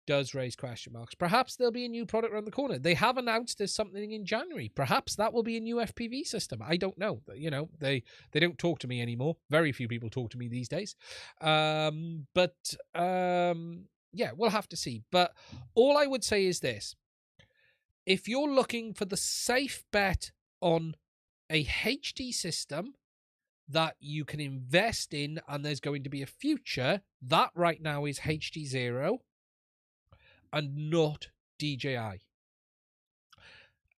does raise question marks. Perhaps there'll be a new product around the corner. They have announced there's something in January. Perhaps that will be a new FPV system. I don't know. They don't talk to me anymore. Very few people talk to me these days. Yeah, we'll have to see. But all I would say is this. If you're looking for the safe bet on a HD system that you can invest in and there's going to be a future, that right now is HDZero and not DJI.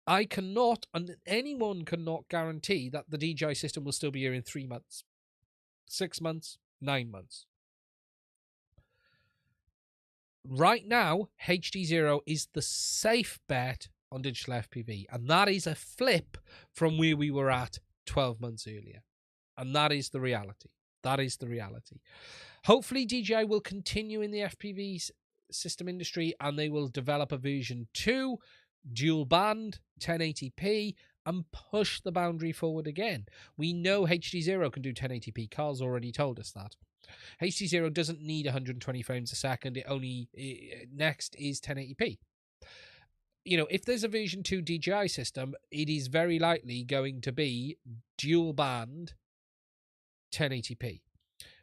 I cannot, and anyone cannot guarantee that the DJI system will still be here in 3 months, 6 months, 9 months. Right now, HDZero is the safe bet on digital FPV, and that is a flip from where we were at 12 months earlier. And that is the reality. That is the reality. Hopefully, DJI will continue in the FPV system industry and they will develop a version 2, dual band, 1080p, and push the boundary forward again. We know HDZero can do 1080p. Carl's already told us that. HDZero doesn't need 120 frames a second. Next is 1080p. If there's a version 2 DJI system, it is very likely going to be dual band 1080p.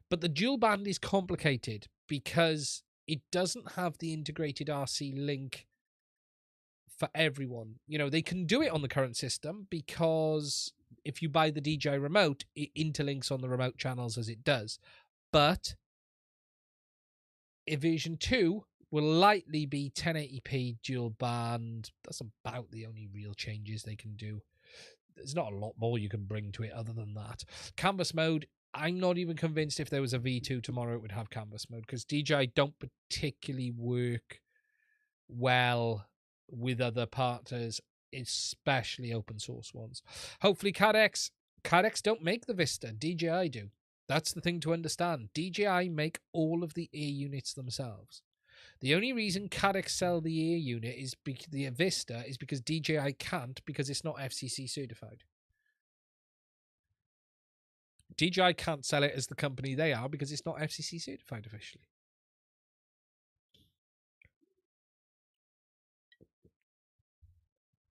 But the dual band is complicated because it doesn't have the integrated RC link for everyone. They can do it on the current system because if you buy the DJI remote, it interlinks on the remote channels as it does. But version 2 will likely be 1080p dual band. That's about the only real changes they can do. There's not a lot more you can bring to it other than that. Canvas mode, I'm not even convinced if there was a V2 tomorrow it would have canvas mode, because DJI don't particularly work well with other partners, especially open source ones. Hopefully Cadex don't make the Vista, DJI do. That's the thing to understand. DJI make all of the ear units themselves. The only reason Cadex sell the ear unit is the Vista is because DJI can't, because it's not FCC certified. DJI can't sell it as the company they are because it's not FCC certified officially.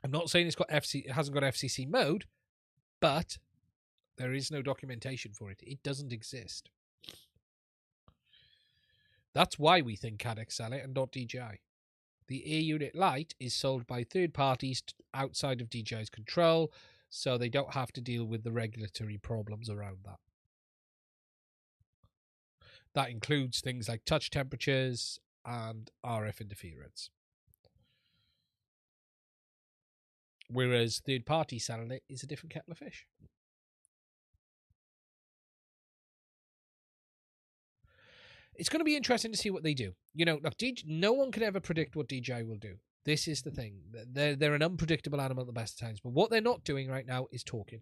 I'm not saying it hasn't got FCC mode, but there is no documentation for it. It doesn't exist. That's why we think Cadex sell it and not DJI. The Ear Unit Lite is sold by third parties outside of DJI's control, so they don't have to deal with the regulatory problems around that. That includes things like touch temperatures and RF interference. Whereas third party selling it is a different kettle of fish. It's going to be interesting to see what they do. Look, no one can ever predict what DJI will do. This is the thing. They're an unpredictable animal at the best of times. But what they're not doing right now is talking.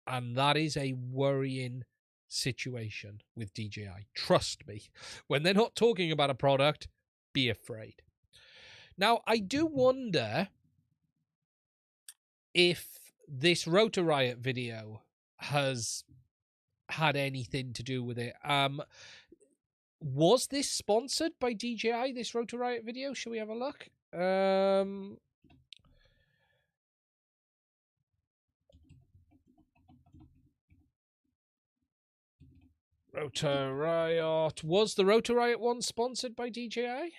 And that is a worrying situation with DJI. Trust me. When they're not talking about a product, be afraid. Now, I do wonder if this Rotor Riot video has had anything to do with it. Was this sponsored by DJI, this Rotor Riot video? Shall we have a look? Rotor Riot. Was the Rotor Riot one sponsored by DJI?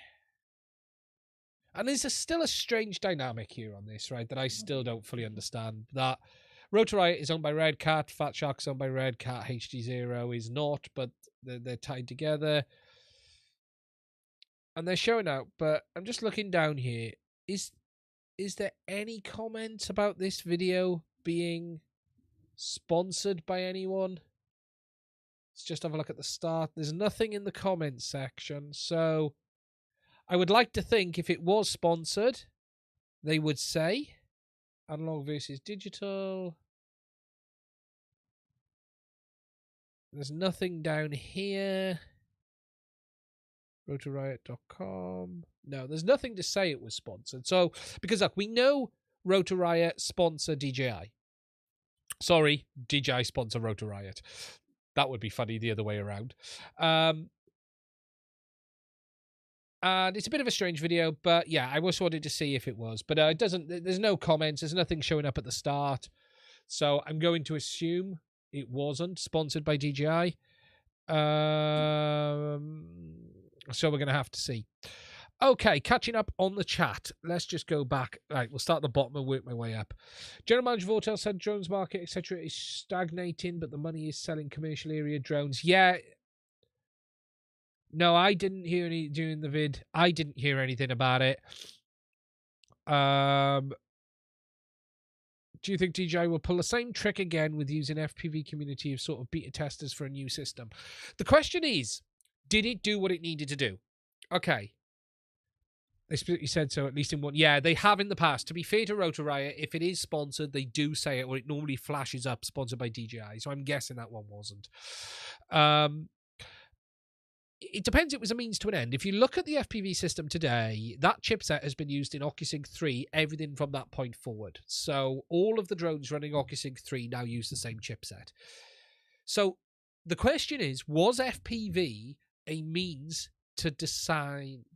And there's still a strange dynamic here on this, right, that I still don't fully understand. That Rotor Riot is owned by Red Cat. Fat Shark's owned by Red Cat. HDZero is not, but they're tied together. And they're showing out, but I'm just looking down here. Is there any comments about this video being sponsored by anyone? Let's just have a look at the start. There's nothing in the comments section. So I would like to think if it was sponsored, they would say analog versus digital. There's nothing down here. RotorRiot.com. No, there's nothing to say it was sponsored. So, because look, we know Rotor Riot sponsor DJI. Sorry, DJI sponsor Rotor Riot. That would be funny the other way around. And it's a bit of a strange video, but yeah, I just wanted to see if it was. But it doesn't. There's no comments. There's nothing showing up at the start. So I'm going to assume it wasn't sponsored by DJI. So we're going to have to see. Okay, catching up on the chat. Let's just go back. Right, we'll start at the bottom and work my way up. General Manager Vortel said drones market, etc. is stagnating, but the money is selling commercial area drones. Yeah. No, I didn't hear any during the vid. I didn't hear anything about it. Do you think DJI will pull the same trick again with using FPV community of sort of beta testers for a new system? The question is, did it do what it needed to do? Okay. They specifically said so, at least in one. Yeah, they have in the past. To be fair to Rotor Riot, if it is sponsored, they do say it, or it normally flashes up sponsored by DJI. So I'm guessing that one wasn't. It depends. It was a means to an end. If you look at the FPV system today, that chipset has been used in OcuSync 3, everything from that point forward. So all of the drones running OcuSync 3 now use the same chipset. So the question is, was FPV a means to design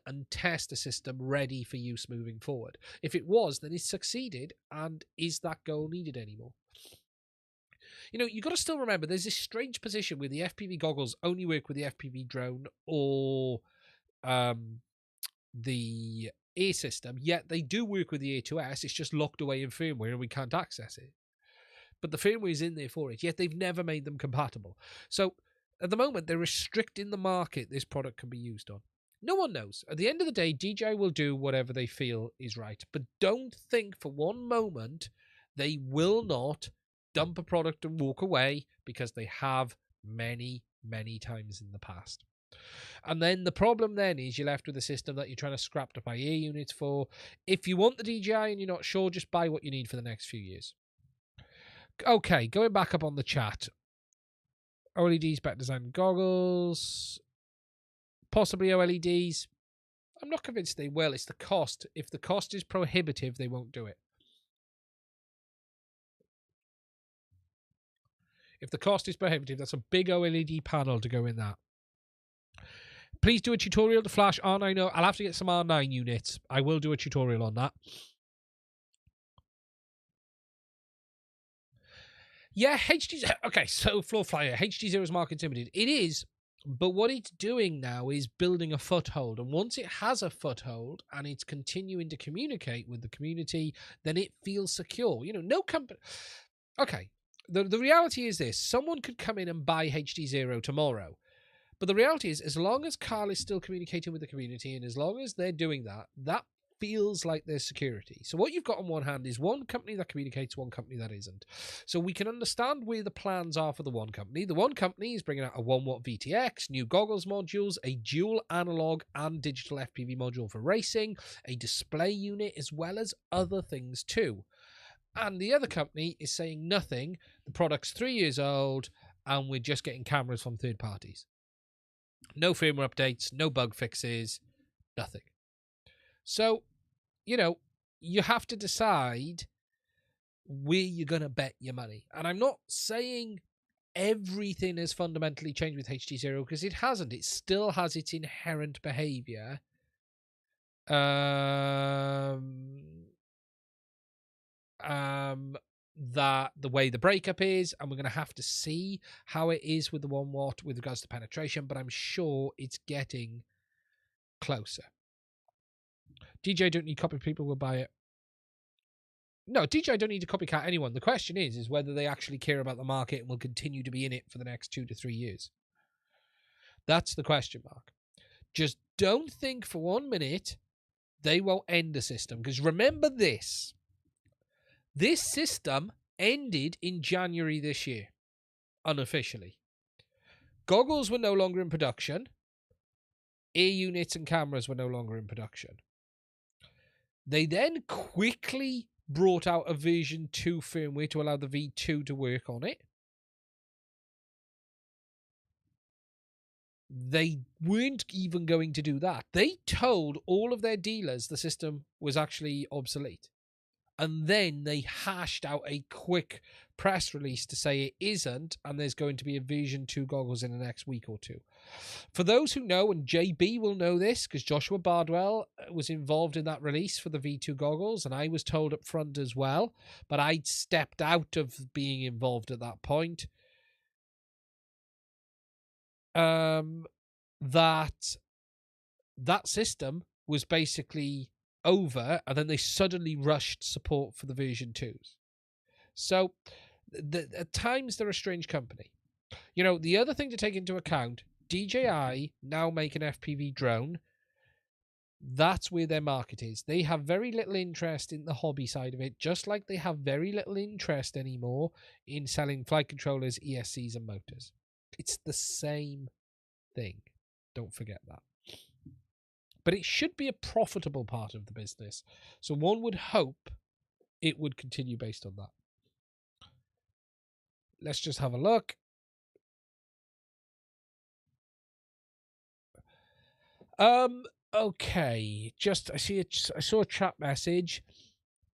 and test a system ready for use moving forward? If it was, then it succeeded, and is that goal needed anymore? You know, you've got to still remember there's this strange position where the FPV goggles only work with the FPV drone or the air system, yet they do work with the A2S. It's just locked away in firmware and we can't access it. But the firmware is in there for it, yet they've never made them compatible. So at the moment, they're restricting the market this product can be used on. No one knows. At the end of the day, DJI will do whatever they feel is right. But don't think for one moment they will not dump a product and walk away, because they have many, many times in the past. And then the problem then is you're left with a system that you're trying to scrap to buy air units for. If you want the DJI and you're not sure, just buy what you need for the next few years. Okay, going back up on the chat. OLEDs, better design goggles. Possibly OLEDs. I'm not convinced they will. It's the cost. If the cost is prohibitive, they won't do it. If the cost is prohibitive, that's a big OLED panel to go in that. Please do a tutorial to flash R9. I'll have to get some R9 units. I will do a tutorial on that. Yeah, HDZero. Okay, so Floor Flyer. HDZero is market limited. It is, but what it's doing now is building a foothold. And once it has a foothold and it's continuing to communicate with the community, then it feels secure. You know, no company. Okay. The reality is this. Someone could come in and buy HDZero tomorrow. But the reality is, as long as Carl is still communicating with the community and as long as they're doing that, that feels like there's security. So what you've got on one hand is one company that communicates, one company that isn't. So we can understand where the plans are for the one company. The one company is bringing out a 1-watt VTX, new goggles modules, a dual analog and digital FPV module for racing, a display unit, as well as other things too. And the other company is saying nothing. The product's 3 years old and we're just getting cameras from third parties. No firmware updates, no bug fixes, nothing. So, you know, you have to decide where you're going to bet your money. And I'm not saying everything has fundamentally changed with HDZero, because it hasn't. It still has its inherent behavior. That the way the breakup is, and we're going to have to see how it is with the 1-watt with regards to penetration, but I'm sure it's getting closer. DJ don't need copy, people will buy it. No, DJI don't need to copycat anyone. The question is whether they actually care about the market and will continue to be in it for the next 2 to 3 years. That's the question mark. Just don't think for 1 minute they will end the system. Because remember this. This system ended in January this year, unofficially. Goggles were no longer in production. Air units and cameras were no longer in production. They then quickly brought out a version 2 firmware to allow the V2 to work on it. They weren't even going to do that. They told all of their dealers the system was actually obsolete. And then they hashed out a quick press release to say it isn't, and there's going to be a version 2 goggles in the next week or two. For those who know, and JB will know this, because Joshua Bardwell was involved in that release for the V2 goggles, and I was told up front as well, but I'd stepped out of being involved at that point. That system was basically over, and then they suddenly rushed support for the version 2s. So at times they're a strange company. You know, the other thing to take into account, DJI now make an FPV drone. That's where their market is. They have very little interest in the hobby side of it, just like they have very little interest anymore in selling flight controllers, ESCs, and motors. It's the same thing. Don't forget that. But it should be a profitable part of the business. So one would hope it would continue based on that. Let's just have a look. Okay. I saw a chat message.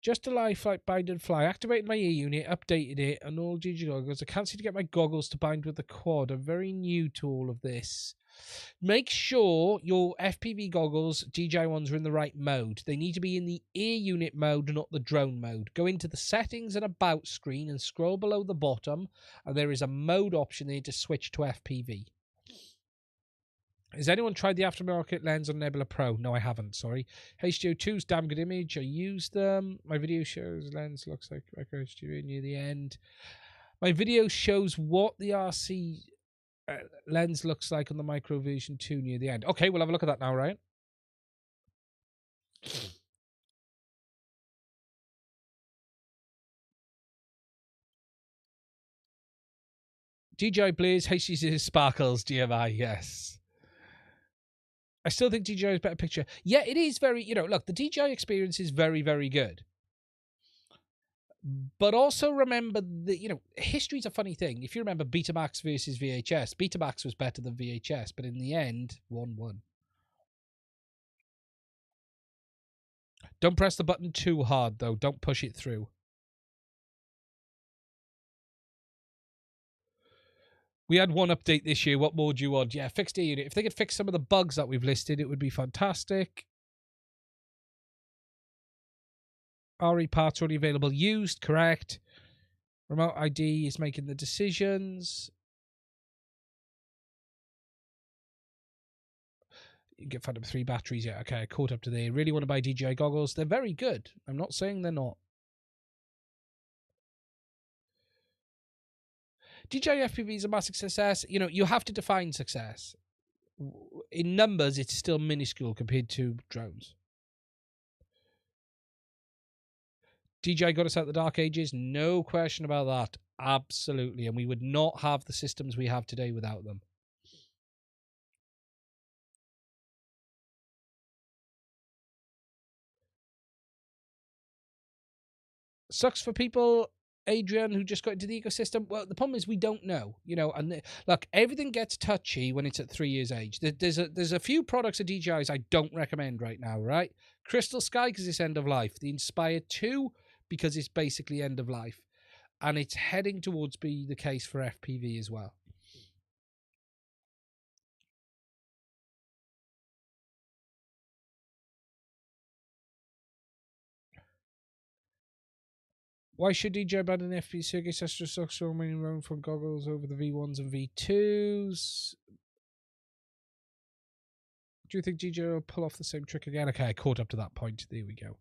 Just a live flight bind and fly. Activated my ear unit, updated it, and all DJI goggles. I can't seem to get my goggles to bind with the quad. I'm very new to all of this. Make sure your FPV goggles, DJI ones, are in the right mode. They need to be in the ear unit mode, not the drone mode. Go into the settings and about screen and scroll below the bottom, and there is a mode option there to switch to FPV. Has anyone tried the aftermarket lens on Nebula Pro? No, I haven't, sorry. HDO2's damn good image. I used them. My video shows lens looks like micro HDR near the end. My video shows what the RC lens looks like on the micro version 2 near the end. Okay, we'll have a look at that now, right? DJI Blaze, HDZero Sparkles, DMI, yes. I still think DJI is a better picture. Yeah, it is very, look, the DJI experience is very, very good. But also remember that, history's a funny thing. If you remember Betamax versus VHS, Betamax was better than VHS, but in the end, 1-1. Don't press the button too hard, though. Don't push it through. We had one update this year. What more do you want? Yeah, fixed ear unit. If they could fix some of the bugs that we've listed, it would be fantastic. RE parts already available. Used, correct. Remote ID is making the decisions. You can get Phantom 3 batteries. Yeah, okay, I caught up to there. Really want to buy DJI goggles. They're very good. I'm not saying they're not. DJI FPV is a massive success. You have to define success. In numbers, it's still minuscule compared to drones. DJI got us out the dark ages. No question about that. Absolutely. And we would not have the systems we have today without them. Sucks for people, Adrian, who just got into the ecosystem. Well, the problem is we don't know, and look, everything gets touchy when it's at 3 years age. There's a few products of DJI's I don't recommend right now, right? Crystal Sky, because it's end of life. The Inspire 2, because it's basically end of life. And it's heading towards being the case for FPV as well. Why should DJI ban an FPV circuit such as so many roam from goggles over the V1s and V2s? Do you think DJI will pull off the same trick again? Okay, I caught up to that point. There we go.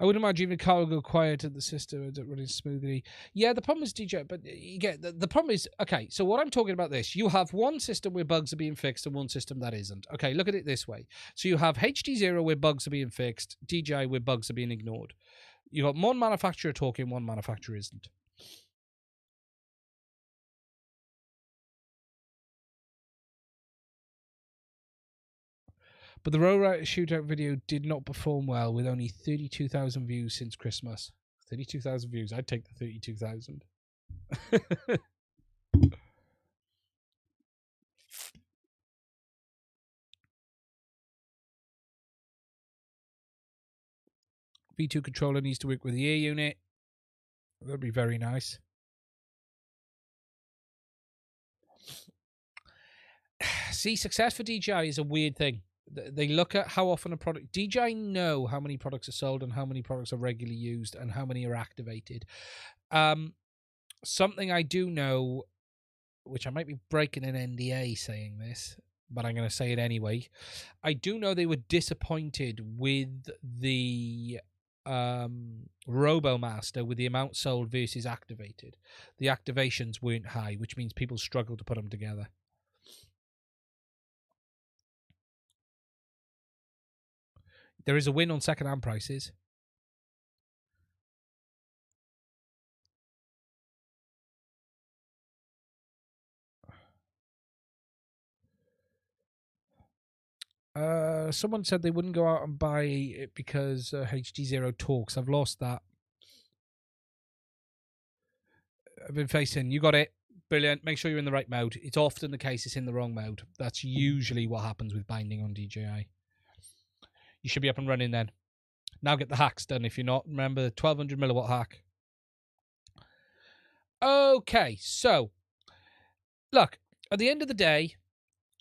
I would imagine even car will go quiet and the system ends up running smoothly. Yeah, the problem is DJI, but you get the problem is, okay, so what I'm talking about this, you have one system where bugs are being fixed and one system that isn't. Okay, look at it this way. So you have HDZero where bugs are being fixed, DJI where bugs are being ignored. You got one manufacturer talking, one manufacturer isn't. But the Row Rider shootout video did not perform well with only 32,000 views since Christmas. 32,000 views. I'd take the 32,000. V2 controller needs to work with the air unit. That'd be very nice. See, success for DJI is a weird thing. They look at how often a product... DJI know how many products are sold and how many products are regularly used and how many are activated. Something I do know, which I might be breaking an NDA saying this, but I'm going to say it anyway. I do know they were disappointed with the RoboMaster with the amount sold versus activated. The activations weren't high, which means people struggle to put them together. There is a win on second-hand prices. Someone said they wouldn't go out and buy it because HDZero talks. I've lost that. I've been facing. You got it. Brilliant. Make sure you're in the right mode. It's often the case it's in the wrong mode. That's usually what happens with binding on DJI. You should be up and running then. Now get the hacks done if you're not. Remember the 1200 milliwatt hack. Okay, so look, at the end of the day,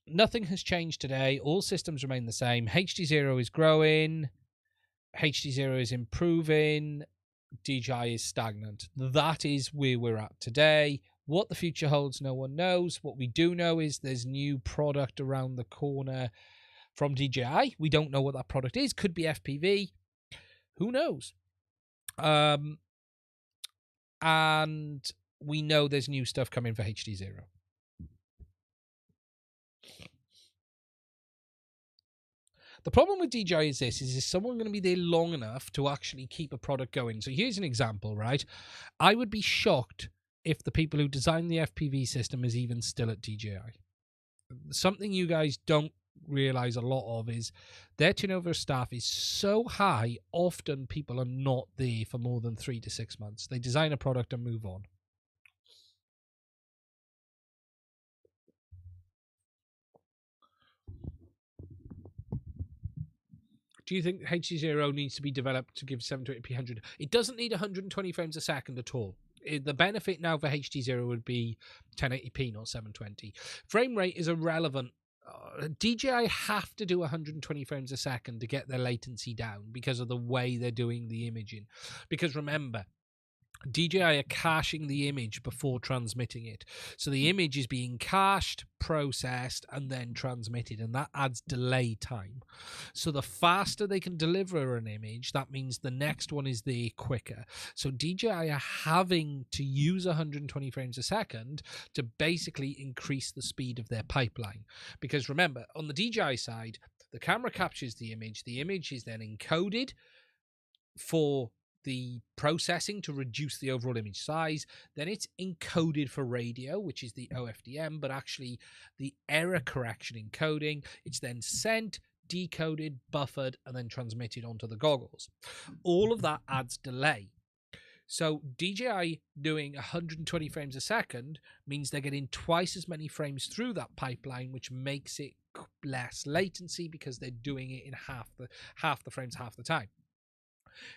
nothing has changed today. All systems remain the same. HDZero is growing. HDZero is improving. DJI is stagnant. That is where we're at today. What the future holds, no one knows. What we do know is there's new product around the corner from DJI. We don't know what that product is. Could be FPV. Who knows? And we know there's new stuff coming for HDZero. The problem with DJI is this, is someone going to be there long enough to actually keep a product going? So here's an example, right? I would be shocked if the people who designed the FPV system is even still at DJI. Something you guys don't realize a lot of is their turnover of staff is so high, often people are not there for more than 3 to 6 months. They design a product and move on. Do you think HDZero needs to be developed to give 720p 100? It doesn't need 120 frames a second at all. The benefit now for HDZero would be 1080p, not 720. Frame rate is irrelevant. DJI have to do 120 frames a second to get their latency down because of the way they're doing the imaging. Because remember, DJI are caching the image before transmitting it. So the image is being cached, processed, and then transmitted, and that adds delay time. So the faster they can deliver an image, that means the next one is there quicker. So DJI are having to use 120 frames a second to basically increase the speed of their pipeline. Because remember, on the DJI side, the camera captures the image is then encoded for the processing to reduce the overall image size. Then it's encoded for radio, which is the OFDM, but actually the error correction encoding. It's then sent, decoded, buffered, and then transmitted onto the goggles. All of that adds delay. So DJI doing 120 frames a second means they're getting twice as many frames through that pipeline, which makes it less latency because they're doing it in half the frames half the time.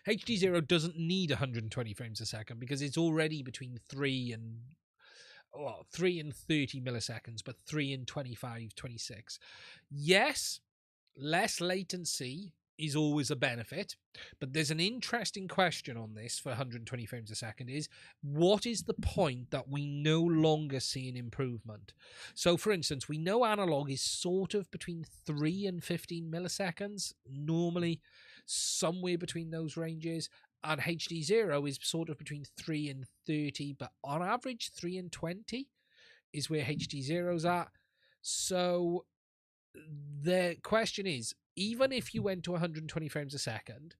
HDZero doesn't need 120 frames a second because it's already between 3 and 30 milliseconds, but 3 and 25, 26. Yes, less latency is always a benefit, but there's an interesting question on this for 120 frames a second is, what is the point that we no longer see an improvement? So, for instance, we know analog is sort of between 3 and 15 milliseconds normally. somewhere between those ranges. And HDZero is sort of between 3 and 30, but on average 3 and 20 is where HDZero's at. So the question is, even if you went to 120 frames a second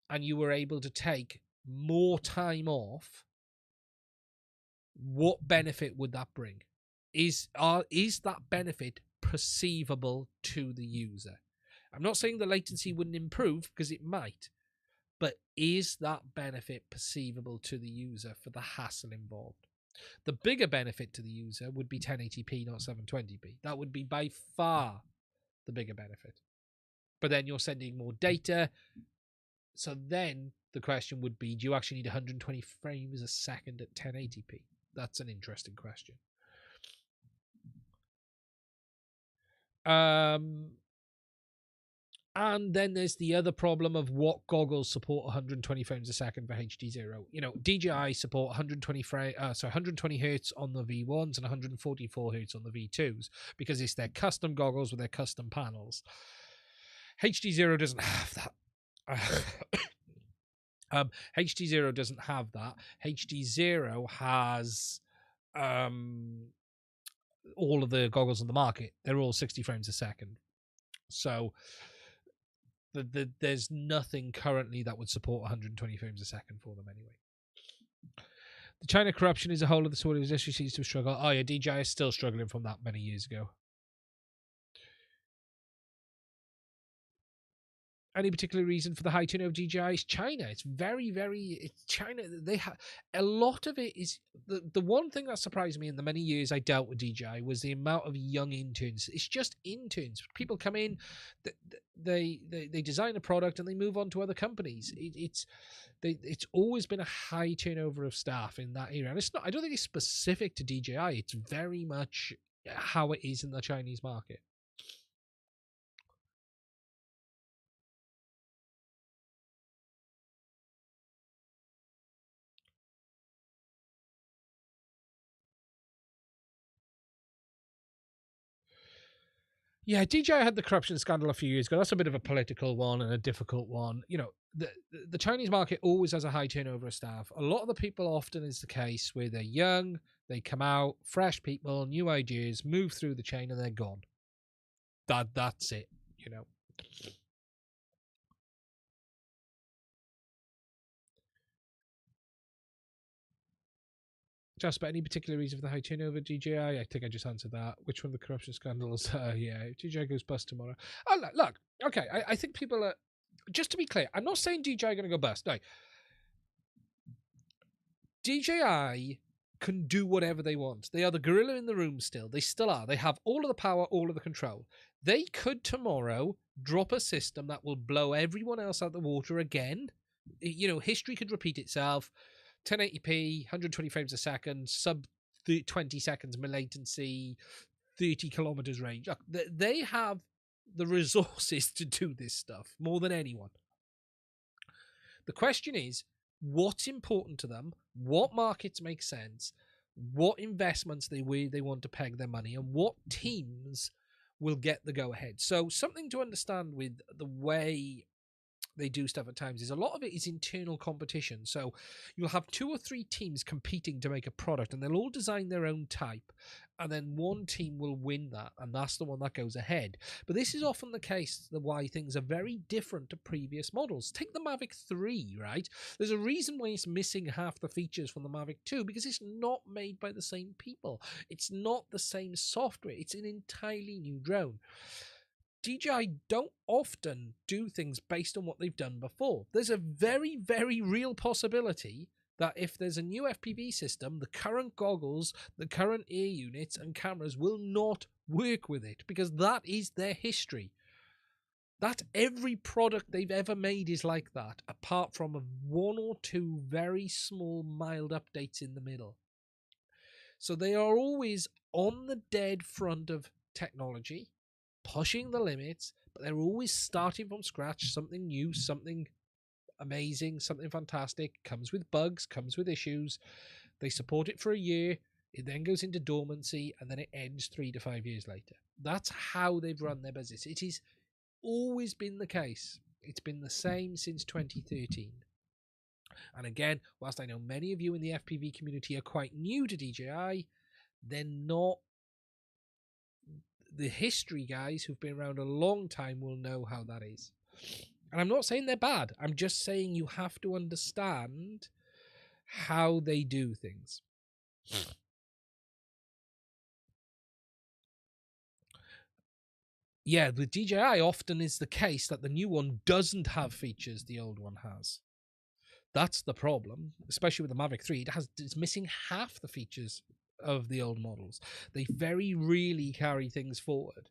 and you were able to take more time off, what benefit would that bring? Is that benefit perceivable to the user? I'm not saying the latency wouldn't improve, because it might, but is that benefit perceivable to the user for the hassle involved? The bigger benefit to the user would be 1080p, not 720p. That would be by far the bigger benefit. But then you're sending more data. So then the question would be, do you actually need 120 frames a second at 1080p? That's an interesting question. And then there's the other problem of what goggles support 120 frames a second for HDZero. You know, DJI support 120 hertz on the V1s and 144 hertz on the V2s, because it's their custom goggles with their custom panels. HDZero doesn't have that. HDZero doesn't have that. HDZero has all of the goggles on the market. They're all 60 frames a second. So there's nothing currently that would support 120 frames a second for them anyway. The China corruption is a whole other sort of industry seems to struggle. Oh yeah, DJI is still struggling from that many years ago. Any particular reason for the high turnover of DJI? It's China. It's it's China. They have a lot of it is the one thing that surprised me in the many years I dealt with DJI was the amount of young interns. It's just interns. People come in, they design a product and they move on to other companies. It's always been a high turnover of staff in that area, and it's not. I don't think it's specific to DJI. It's very much how it is in the Chinese market. Yeah, DJI had the corruption scandal a few years ago. That's a bit of a political one and a difficult one. You know, the Chinese market always has a high turnover of staff. A lot of the people often is the case where they're young, they come out, fresh people, new ideas, move through the chain, and they're gone. That's it, you know. Just about any particular reason for the high turnover, DJI? I think I just answered that. Which one of the corruption scandals? Yeah, DJI goes bust tomorrow. Oh, look, okay, I think people are, just to be clear, I'm not saying DJI are going to go bust. No. DJI can do whatever they want. They are the gorilla in the room still. They still are. They have all of the power, all of the control. They could tomorrow drop a system that will blow everyone else out the water again. You know, history could repeat itself. 1080p, 120 frames a second, sub 20 seconds latency, 30 kilometers range. Look, they have the resources to do this stuff more than anyone. The question is, what's important to them, what markets make sense, what investments they want to peg their money, and what teams will get the go-ahead. So something to understand with the way they do stuff at times is a lot of it is internal competition. So you'll have 2 or 3 teams competing to make a product, and they'll all design their own type, and then one team will win that, and that's the one that goes ahead. But this is often the case why things are very different to previous models. Take the Mavic 3, right? There's a reason why it's missing half the features from the Mavic 2, because it's not made by the same people. It's not the same software. It's an entirely new drone. DJI don't often do things based on what they've done before. There's a very, very real possibility that if there's a new FPV system, the current goggles, the current air units and cameras will not work with it, because that is their history. That every product they've ever made is like that, apart from 1 or 2 very small, mild updates in the middle. So they are always on the dead front of technology, pushing the limits, but they're always starting from scratch, something new, something amazing, something fantastic, comes with bugs, comes with issues. They support it for a year, it then goes into dormancy, and then it ends 3 to 5 years later. That's how they've run their business. It has always been the case. It's been the same since 2013. And again, whilst I know many of you in the FPV community are quite new to DJI, they're not. The history guys who've been around a long time will know how that is. And I'm not saying they're bad. I'm just saying you have to understand how they do things. Yeah, with DJI often is the case that the new one doesn't have features the old one has. That's the problem, especially with the Mavic 3. It's missing half the features of the old models. They very rarely carry things forward.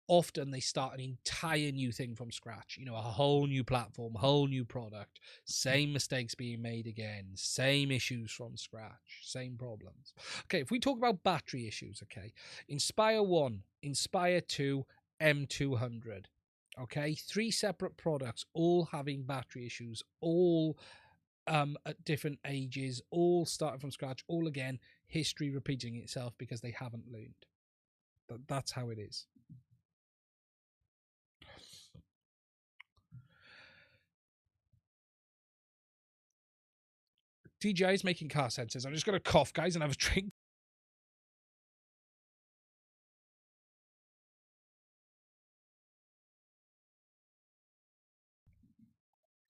Often they start an entire new thing from scratch, you know, a whole new platform, whole new product, same mistakes being made again, same issues from scratch, same problems. Okay, if we talk about battery issues, okay, Inspire 1, Inspire 2, M200, okay, 3 separate products, all having battery issues, all at different ages, all starting from scratch, all again, history repeating itself because they haven't learned. That's how it is. DJI is making car sensors. I'm just going to cough, guys, and have a drink.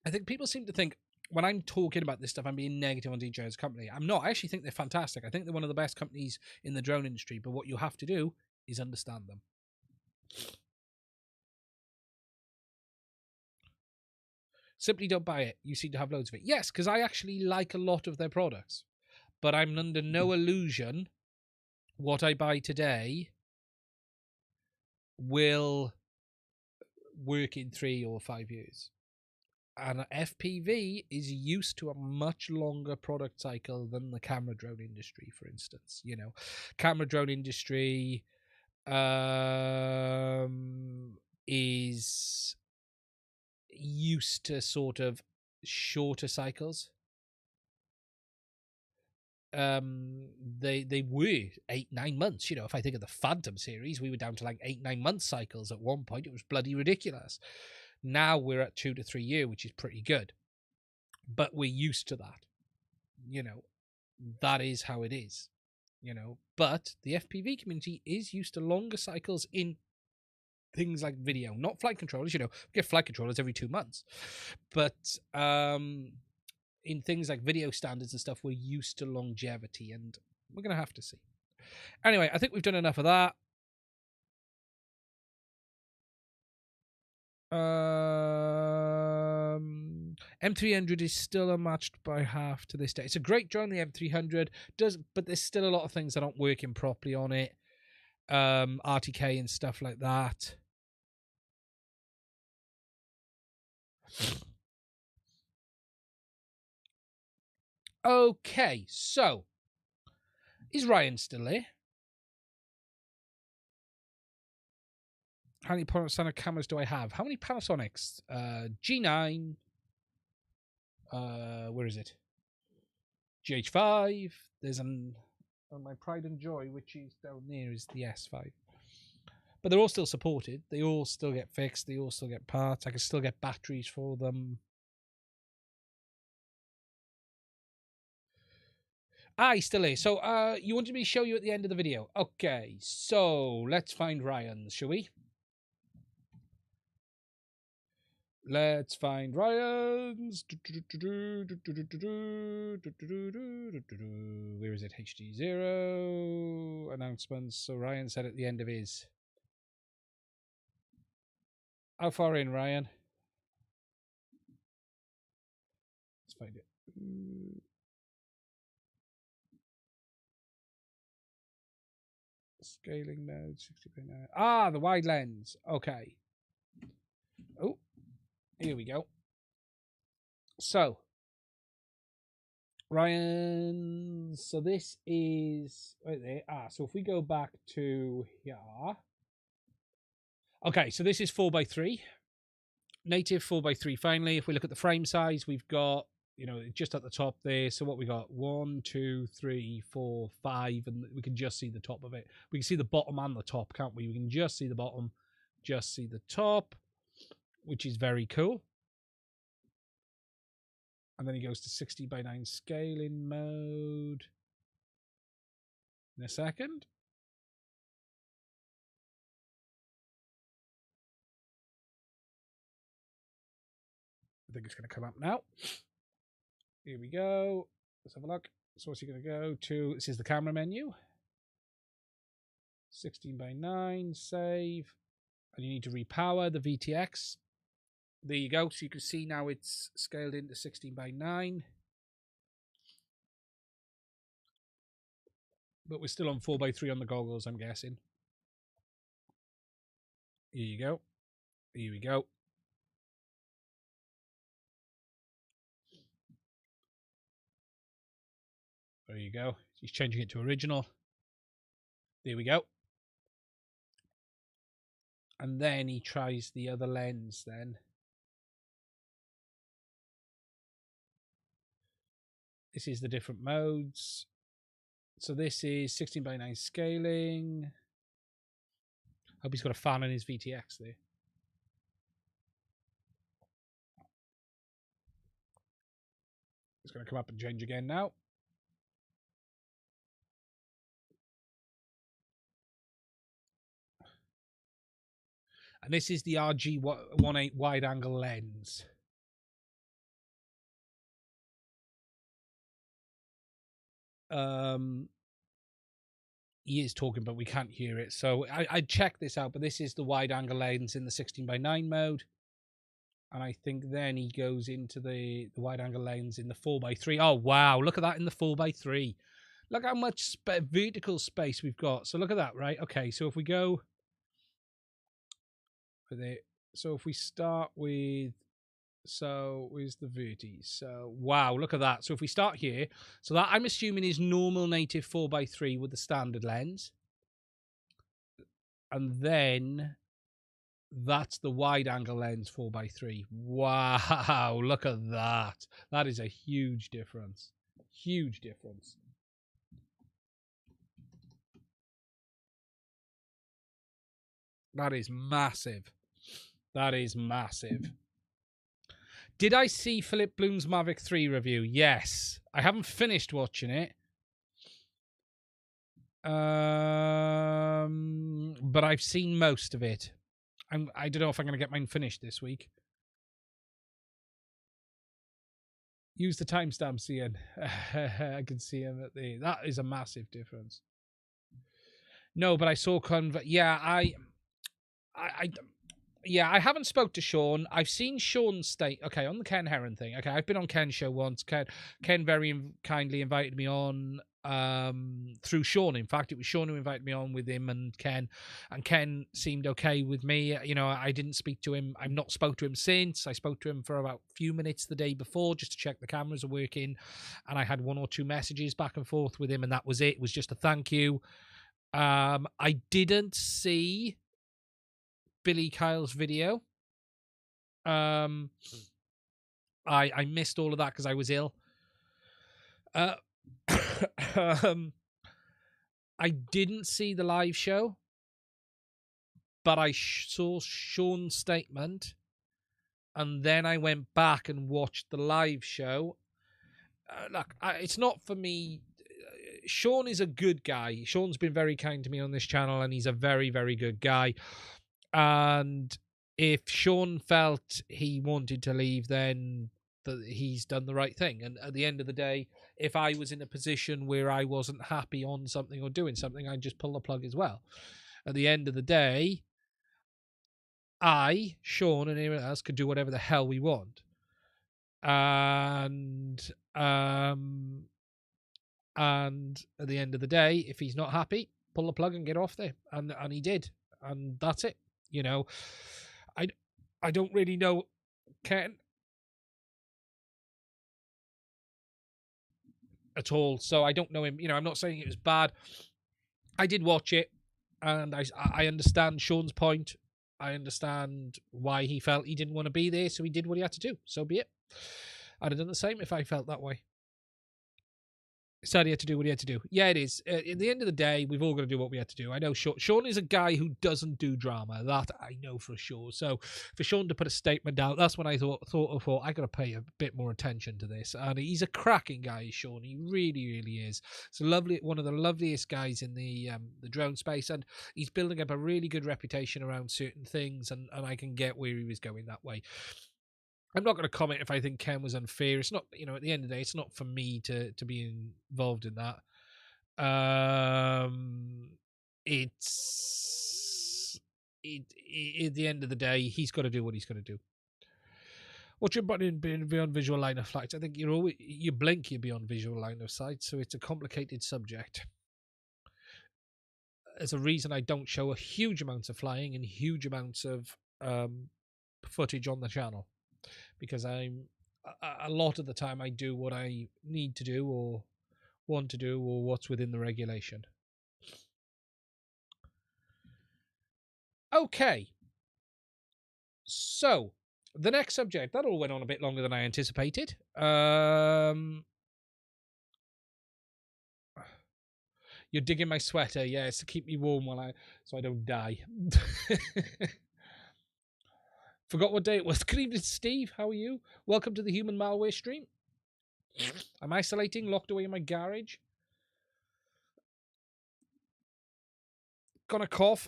I think people seem to think when I'm talking about this stuff, I'm being negative on DJI as a company. I'm not. I actually think they're fantastic. I think they're one of the best companies in the drone industry. But what you have to do is understand them. Simply don't buy it. You seem to have loads of it. Yes, because I actually like a lot of their products. But I'm under no illusion what I buy today will work in 3 or 5 years. And FPV is used to a much longer product cycle than the camera drone industry, for instance. You know, camera drone industry is used to sort of shorter cycles. They were 8-9 months. You know, if I think of the Phantom series, we were down to like 8-9 month cycles at one point. It was bloody ridiculous. Now we're at 2 to 3 year, which is pretty good. But we're used to that. You know, that is how it is. You know, but the FPV community is used to longer cycles in things like video, not flight controllers. You know, we get flight controllers every 2 months. But in things like video standards and stuff, we're used to longevity, and we're going to have to see. Anyway, I think we've done enough of that. M300 is still unmatched by half to this day. It's a great drone, the M300 but there's still a lot of things that aren't working properly on it. RTK and stuff like that. Okay, so is Ryan still there? How many Panasonic cameras do I have? How many Panasonics? G9. Where is it? GH5. There's my pride and joy, which is down there, is the S5. But they're all still supported. They all still get fixed. They all still get parts. I can still get batteries for them. He's still here. So you wanted me to show you at the end of the video. Okay, so let's find Ryan's, shall we? Let's find Ryan's. Where is it? HDZero announcements. So Ryan said at the end of his. How far in, Ryan? Let's find it. Scaling mode, 60.9. Ah, the wide lens. Okay. Oh, here we go. So, Ryan, so this is right there. So if we go back to here. Okay, so this is 4x3. Native 4x3 finally. If we look at the frame size, we've got, you know, just at the top there. So what we got? 1, 2, 3, 4, 5, and we can just see the top of it. We can see the bottom and the top, can't we? We can just see the bottom, just see the top. which is very cool. And then he goes to 16:9 scaling mode in a second. I think it's going to come up now. Here we go. Let's have a look. So what's he going to go to? This is the camera menu. 16:9, save. And you need to repower the VTX. There you go. So you can see now it's scaled into 16:9. But we're still on 4:3 on the goggles, I'm guessing. Here you go. Here we go. There you go. He's changing it to original. There we go. And then he tries the other lens then. This is the different modes. So this is 16:9 scaling. Hope he's got a fan on his VTX there. It's going to come up and change again now. And this is the RG18 wide angle lens. He is talking, but we can't hear it. So I checked this out, but this is the wide angle lens in the 16:9 mode. And I think then he goes into the wide angle lens in the 4:3. Oh, wow. Look at that in the 4:3. Look how much vertical space we've got. So look at that, right? Okay, so if we go with it, so if we start with, so where's the verti? So wow, look at that. So if we start here, so that I'm assuming is normal native 4:3 with the standard lens, and then that's the wide angle lens 4:3. Wow, look at that. That is a huge difference. Huge difference. That is massive. That is massive. Did I see Philip Bloom's Mavic 3 review? Yes. I haven't finished watching it. But I've seen most of it. I don't know if I'm going to get mine finished this week. Use the timestamps, Ian. I can see him at the... That is a massive difference. No, but I saw... Yeah, I haven't spoke to Sean. I've seen Sean state, okay, on the Ken Heron thing. Okay, I've been on Ken's show once. Ken very kindly invited me on through Sean. In fact, it was Sean who invited me on with him and Ken seemed okay with me. You know, I didn't speak to him. I've not spoke to him since. I spoke to him for about a few minutes the day before just to check the cameras are working, and I had 1 or 2 messages back and forth with him, and that was it. It was just a thank you. I didn't see Billy Kyle's video. I missed all of that because I was ill. I didn't see the live show, but I saw Sean's statement, and then I went back and watched the live show. Look, it's not for me. Sean is a good guy. Sean's been very kind to me on this channel, and he's a very, very good guy. And if Sean felt he wanted to leave, then he's done the right thing. And at the end of the day, if I was in a position where I wasn't happy on something or doing something, I'd just pull the plug as well. At the end of the day, Sean, and anyone else could do whatever the hell we want. And at the end of the day, if he's not happy, pull the plug and get off there. And he did. And that's it. You know, I don't really know Ken at all, so I don't know him. You know, I'm not saying it was bad. I did watch it, and I understand Sean's point. I understand why he felt he didn't want to be there, so he did what he had to do. So be it. I'd have done the same if I felt that way. Sad he had to do what he had to do. Yeah, it is. At the end of the day, we've all got to do what we had to do. I know Sean is a guy who doesn't do drama. That I know for sure. So for Sean to put a statement out, that's when I thought I got to pay a bit more attention to this. And he's a cracking guy, Sean. He really, really is. It's one of the loveliest guys in the drone space, and he's building up a really good reputation around certain things. And I can get where he was going that way. I'm not going to comment if I think Ken was unfair. It's not, at the end of the day, it's not for me to be involved in that. At the end of the day, he's got to do what he's got to do. What's your button beyond visual line of sight? I think you blink, you're beyond visual line of sight, so it's a complicated subject. There's a reason I don't show a huge amount of flying and huge amounts of footage on the channel. Because a lot of the time I do what I need to do or want to do or what's within the regulation. Okay. So, the next subject, that all went on a bit longer than I anticipated. You're digging my sweater, yeah, it's to keep me warm so I don't die. Forgot what day it was. Good evening, Steve. How are you? Welcome to the Human Malware stream. I'm isolating, locked away in my garage. Gonna cough.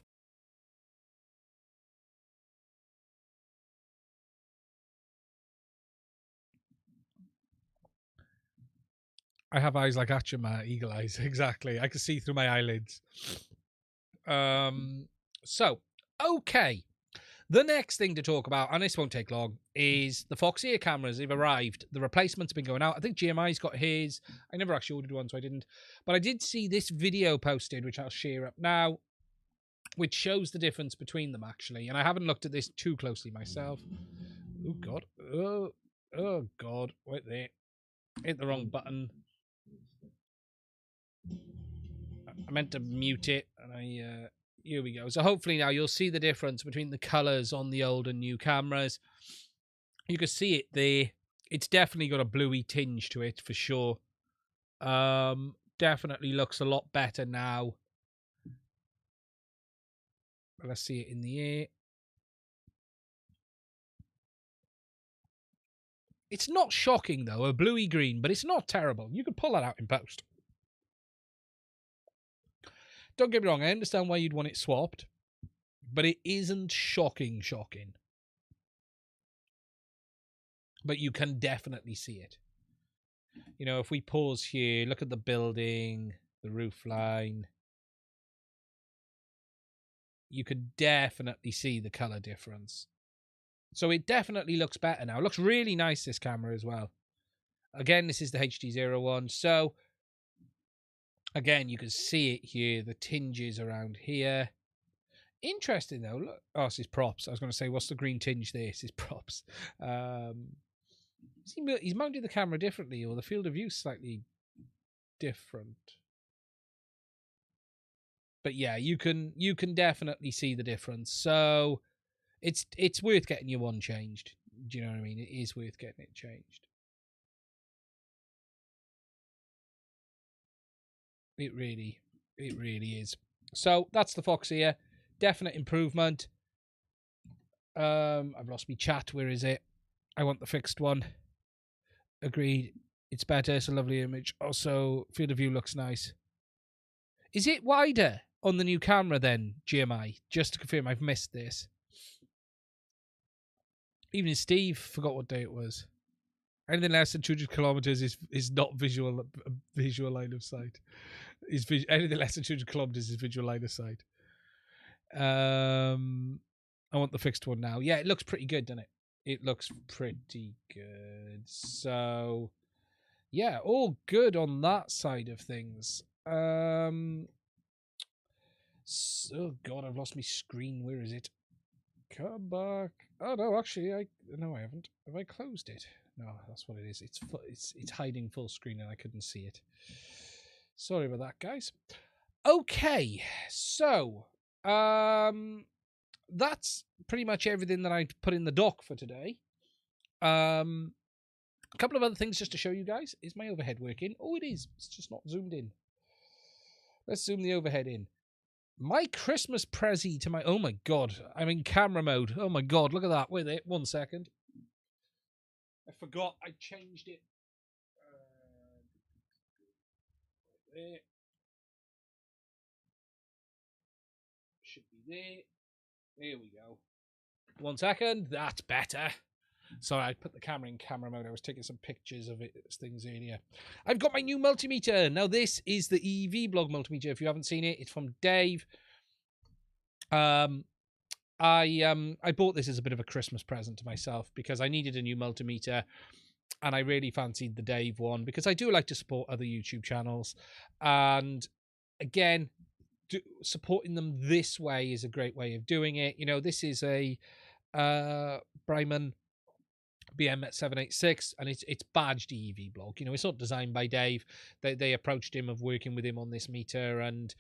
I have eyes like Achima, eagle eyes. Exactly. I can see through my eyelids. So, okay. The next thing to talk about, and this won't take long, is the Foxeer cameras. They've arrived. The replacements have been going out. I think GMI's got his. I never actually ordered one, so I didn't. But I did see this video posted, which I'll share up now, which shows the difference between them, actually. And I haven't looked at this too closely myself. Oh, God. Oh, God. Wait there. Hit the wrong button. I meant to mute it, and here we go. So hopefully now you'll see the difference between the colours on the old and new cameras. You can see it there. It's definitely got a bluey tinge to it for sure. Definitely looks a lot better now. Let's see it in the air. It's not shocking though, a bluey green, but it's not terrible. You could pull that out in post. Don't get me wrong, I understand why you'd want it swapped, but it isn't shocking. But you can definitely see it. If we pause here, look at the building, the roof line, you could definitely see the color difference. So it definitely looks better now. It looks really nice, this camera as well. Again, this is the HDZero one. So again, you can see it here, the tinges around here. Interesting though. Look. Oh, this is props. I was going to say, what's the green tinge there? This is props. He's mounted the camera differently, or the field of view slightly different. But yeah, you can definitely see the difference. So it's worth getting your one changed. Do you know what I mean? It is worth getting it changed. It really is. So that's the Foxeer. Definite improvement. I've lost my chat. Where is it? I want the fixed one. Agreed. It's better. It's a lovely image. Also, field of view looks nice. Is it wider on the new camera then, GMI? Just to confirm, I've missed this. Even Steve forgot what day it was. Anything less than 200 kilometers is not visual line of sight. Anything less than 200 kilometers is visual line of sight. I want the fixed one now. Yeah, it looks pretty good, doesn't it? It looks pretty good. So, yeah, all good on that side of things. Oh, God, I've lost my screen. Where is it? Come back. Oh, no, actually, no, I haven't. Have I closed it? No, that's what it is. It's hiding full screen and I couldn't see it. Sorry about that, guys. Okay, so that's pretty much everything that I put in the doc for today. A couple of other things just to show you guys. Is my overhead working? Oh, it is. It's just not zoomed in. Let's zoom the overhead in. My Christmas prezi to my... Oh, my God. I'm in camera mode. Oh, my God. Look at that. Wait there. 1 second. I forgot I changed it. There. Should be there. There we go. 1 second. That's better. Sorry, I put the camera in camera mode. I was taking some pictures of it, things earlier. I've got my new multimeter. Now, this is the EV Blog multimeter. If you haven't seen it, it's from Dave. I bought this as a bit of a Christmas present to myself because I needed a new multimeter, and I really fancied the Dave one because I do like to support other YouTube channels. And again, supporting them this way is a great way of doing it. You know, this is a Bryman BM786, and it's badged EV Blog. You know, it's not designed by Dave. They approached him of working with him on this meter, and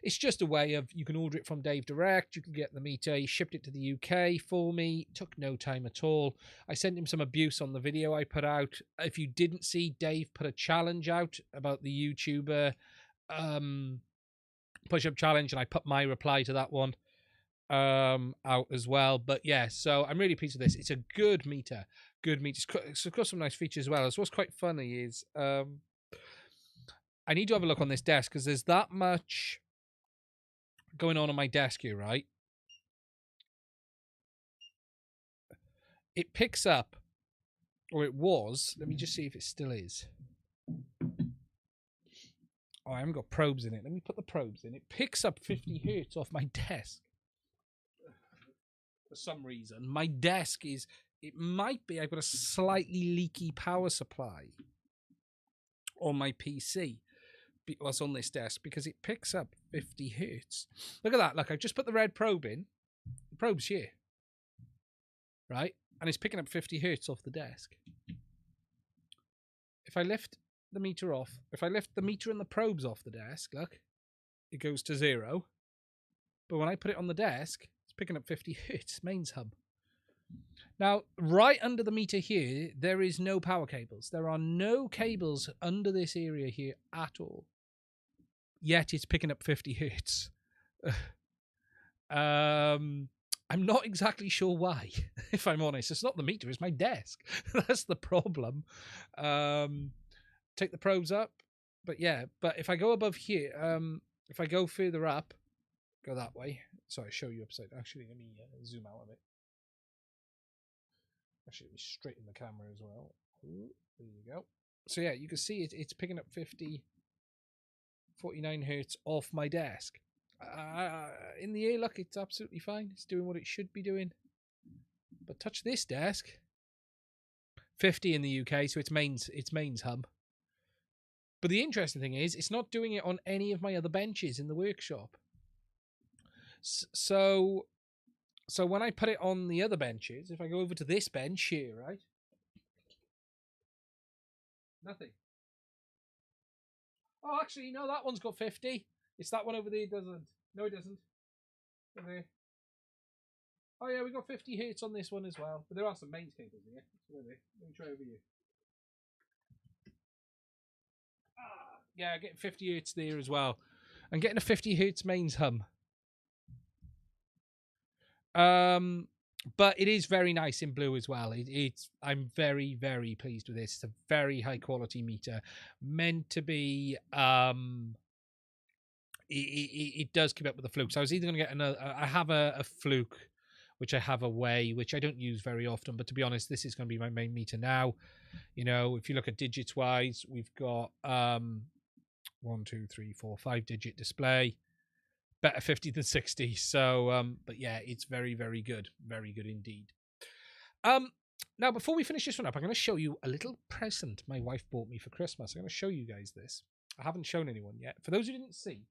it's just a way of, you can order it from Dave direct. You can get the meter. He shipped it to the UK for me. It took no time at all. I sent him some abuse on the video I put out. If you didn't see, Dave put a challenge out about the YouTuber push-up challenge, and I put my reply to that one out as well. But yeah, so I'm really pleased with this. It's a good meter. It's got some nice features as well. So what's quite funny is I need to have a look on this desk because there's that much going on my desk here, right? It picks up, or it was. Let me just see if it still is. Oh, I haven't got probes in it. Let me put the probes in. It picks up 50 hertz off my desk. For some reason, my desk is... It might be I've got a slightly leaky power supply on my PC. What's on this desk, because it picks up 50 hertz. Look at that. Look, I've just put the red probe in. The probe's here. Right? And it's picking up 50 hertz off the desk. If I lift the meter off, if I lift the meter and the probes off the desk, look, it goes to 0. But when I put it on the desk, it's picking up 50 hertz, mains hub. Now, right under the meter here, there is no power cables. There are no cables under this area here at all. Yet it's picking up 50 hertz. I'm not exactly sure why, if I'm honest. It's not the meter, it's my desk. That's the problem. Take the probes up. But yeah, but if I go above here, if I go further up, go that way. Sorry, show you upside. Actually, let me zoom out a bit. Actually, let me straighten the camera as well. Ooh, there you go. So yeah, you can see it's picking up 49 hertz off my desk. In the air, look, it's absolutely fine. It's doing what it should be doing. But touch this desk. 50 in the UK, so it's mains hub. But the interesting thing is, it's not doing it on any of my other benches in the workshop. So when I put it on the other benches, if I go over to this bench here, right? Nothing. Oh, actually, no, that one's got 50. It's that one over there doesn't. No, it doesn't. Over there. Oh, yeah, we got 50 hertz on this one as well. But there are some mains cables here. Let me try over here. Yeah, getting 50 hertz there as well. I'm getting a 50 hertz mains hum. But it is very nice in blue as well. I'm very, very pleased with this. It's a very high quality meter, meant to be. It does keep up with the flukes. I was either going to get another. I have a fluke, which I have away, which I don't use very often. But to be honest, this is going to be my main meter now. You know, if you look at digits wise, we've got 1, 2, 3, 4, 5 digit display. Better 50 than 60. So, but yeah, it's very, very good. Very good indeed. Now, before we finish this one up, I'm going to show you a little present my wife bought me for Christmas. I'm going to show you guys this. I haven't shown anyone yet. For those who didn't see,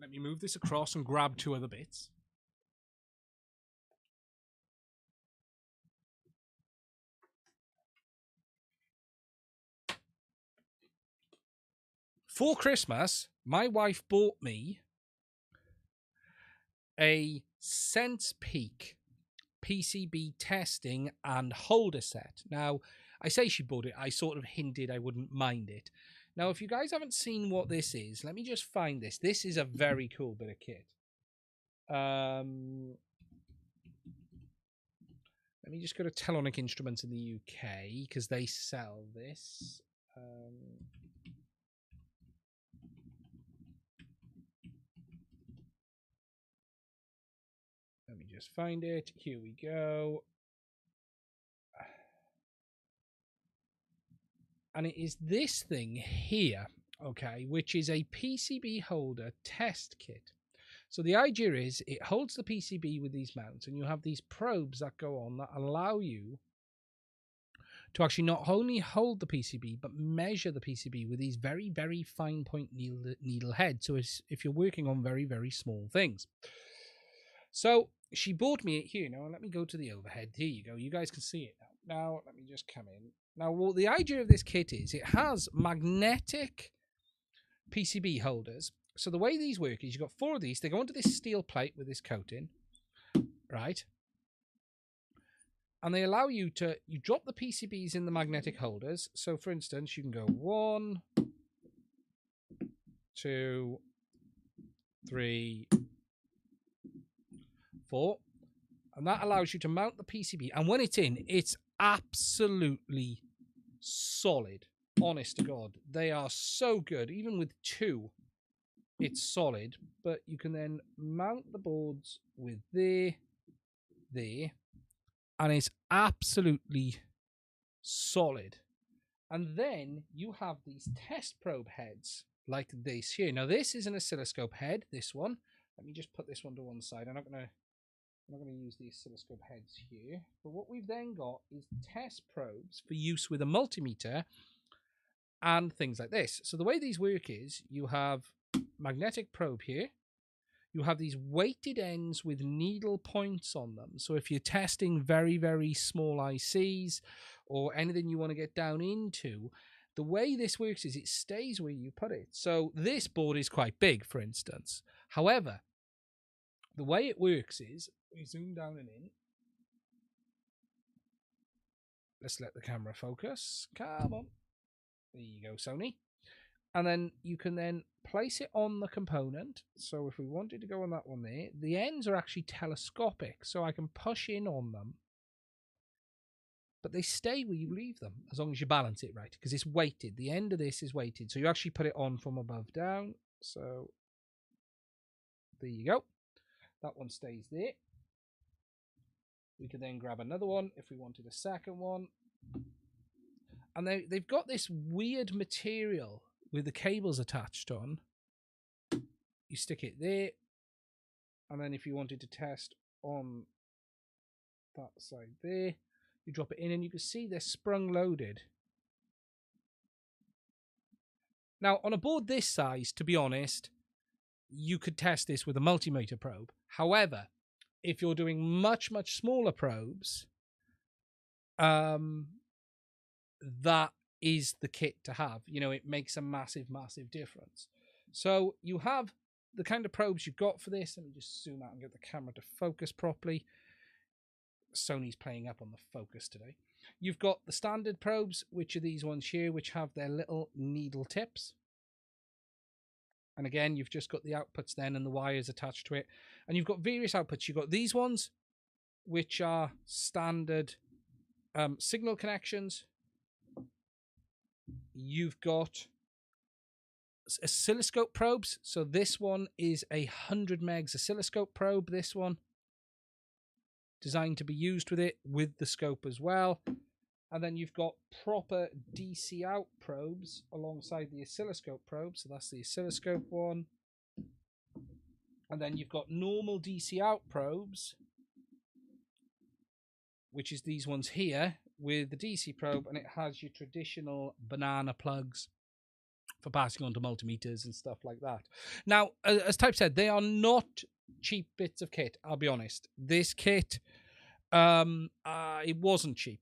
let me move this across and grab 2 other bits. For Christmas, my wife bought me a Sense Peak PCB testing and holder set. Now, I say she bought it. I sort of hinted I wouldn't mind it. Now, if you guys haven't seen what this is, let me just find this. This is a very cool bit of kit. Let me just go to Telonic Instruments in the UK because they sell this. Let me just find it. Here we go. And it is this thing here, okay, which is a PCB holder test kit. So the idea is it holds the PCB with these mounts, and you have these probes that go on that allow you to actually not only hold the PCB, but measure the PCB with these very, very fine point needle heads. So if you're working on very, very small things. So she bought me it here. Now, let me go to the overhead. Here you go. You guys can see it now. Now, let me just come in. Now, well, the idea of this kit is it has magnetic PCB holders. So the way these work is you've got 4 of these. They go onto this steel plate with this coating, right? And they allow you to, you drop the PCBs in the magnetic holders. So, for instance, you can go 1, 2, 3, 4. And that allows you to mount the PCB. And when it's in, it's absolutely solid. Honest to God. They are so good. Even with 2, it's solid. But you can then mount the boards with there. And it's absolutely solid. And then you have these test probe heads like this here. Now, this is an oscilloscope head, this one. Let me just put this one to one side. I'm not going to use the oscilloscope heads here. But what we've then got is test probes for use with a multimeter and things like this. So the way these work is you have magnetic probe here. You have these weighted ends with needle points on them. So if you're testing very, very small ICs or anything you want to get down into, the way this works is it stays where you put it. So this board is quite big, for instance. However, the way it works is, we zoom down and in. Let's let the camera focus. Come on. There you go, Sony. And then you can then place it on the component. So if we wanted to go on that one there, the ends are actually telescopic, so I can push in on them. But they stay where you leave them, as long as you balance it right, because it's weighted. The end of this is weighted, so you actually put it on from above down. So there you go. That one stays there. We can then grab another one if we wanted a second one. And they've got this weird material with the cables attached on. You stick it there. And then if you wanted to test on that side there, you drop it in and you can see they're sprung loaded. Now, on a board this size, to be honest, you could test this with a multimeter probe. However, if you're doing much, much smaller probes, that is the kit to have. You know, it makes a massive, massive difference. So you have the kind of probes you've got for this. Let me just zoom out and get the camera to focus properly. Sony's playing up on the focus today. You've got the standard probes, which are these ones here, which have their little needle tips. And again, you've just got the outputs then and the wires attached to it. And you've got various outputs. You've got these ones, which are standard signal connections. You've got oscilloscope probes. So this one is a 100 megs oscilloscope probe. This one designed to be used with it, with the scope as well. And then you've got proper DC out probes alongside the oscilloscope probe. So that's the oscilloscope one. And then you've got normal DC out probes, which is these ones here with the DC probe. And it has your traditional banana plugs for passing on to multimeters and stuff like that. Now, as Type said, they are not cheap bits of kit. I'll be honest. This kit, it wasn't cheap.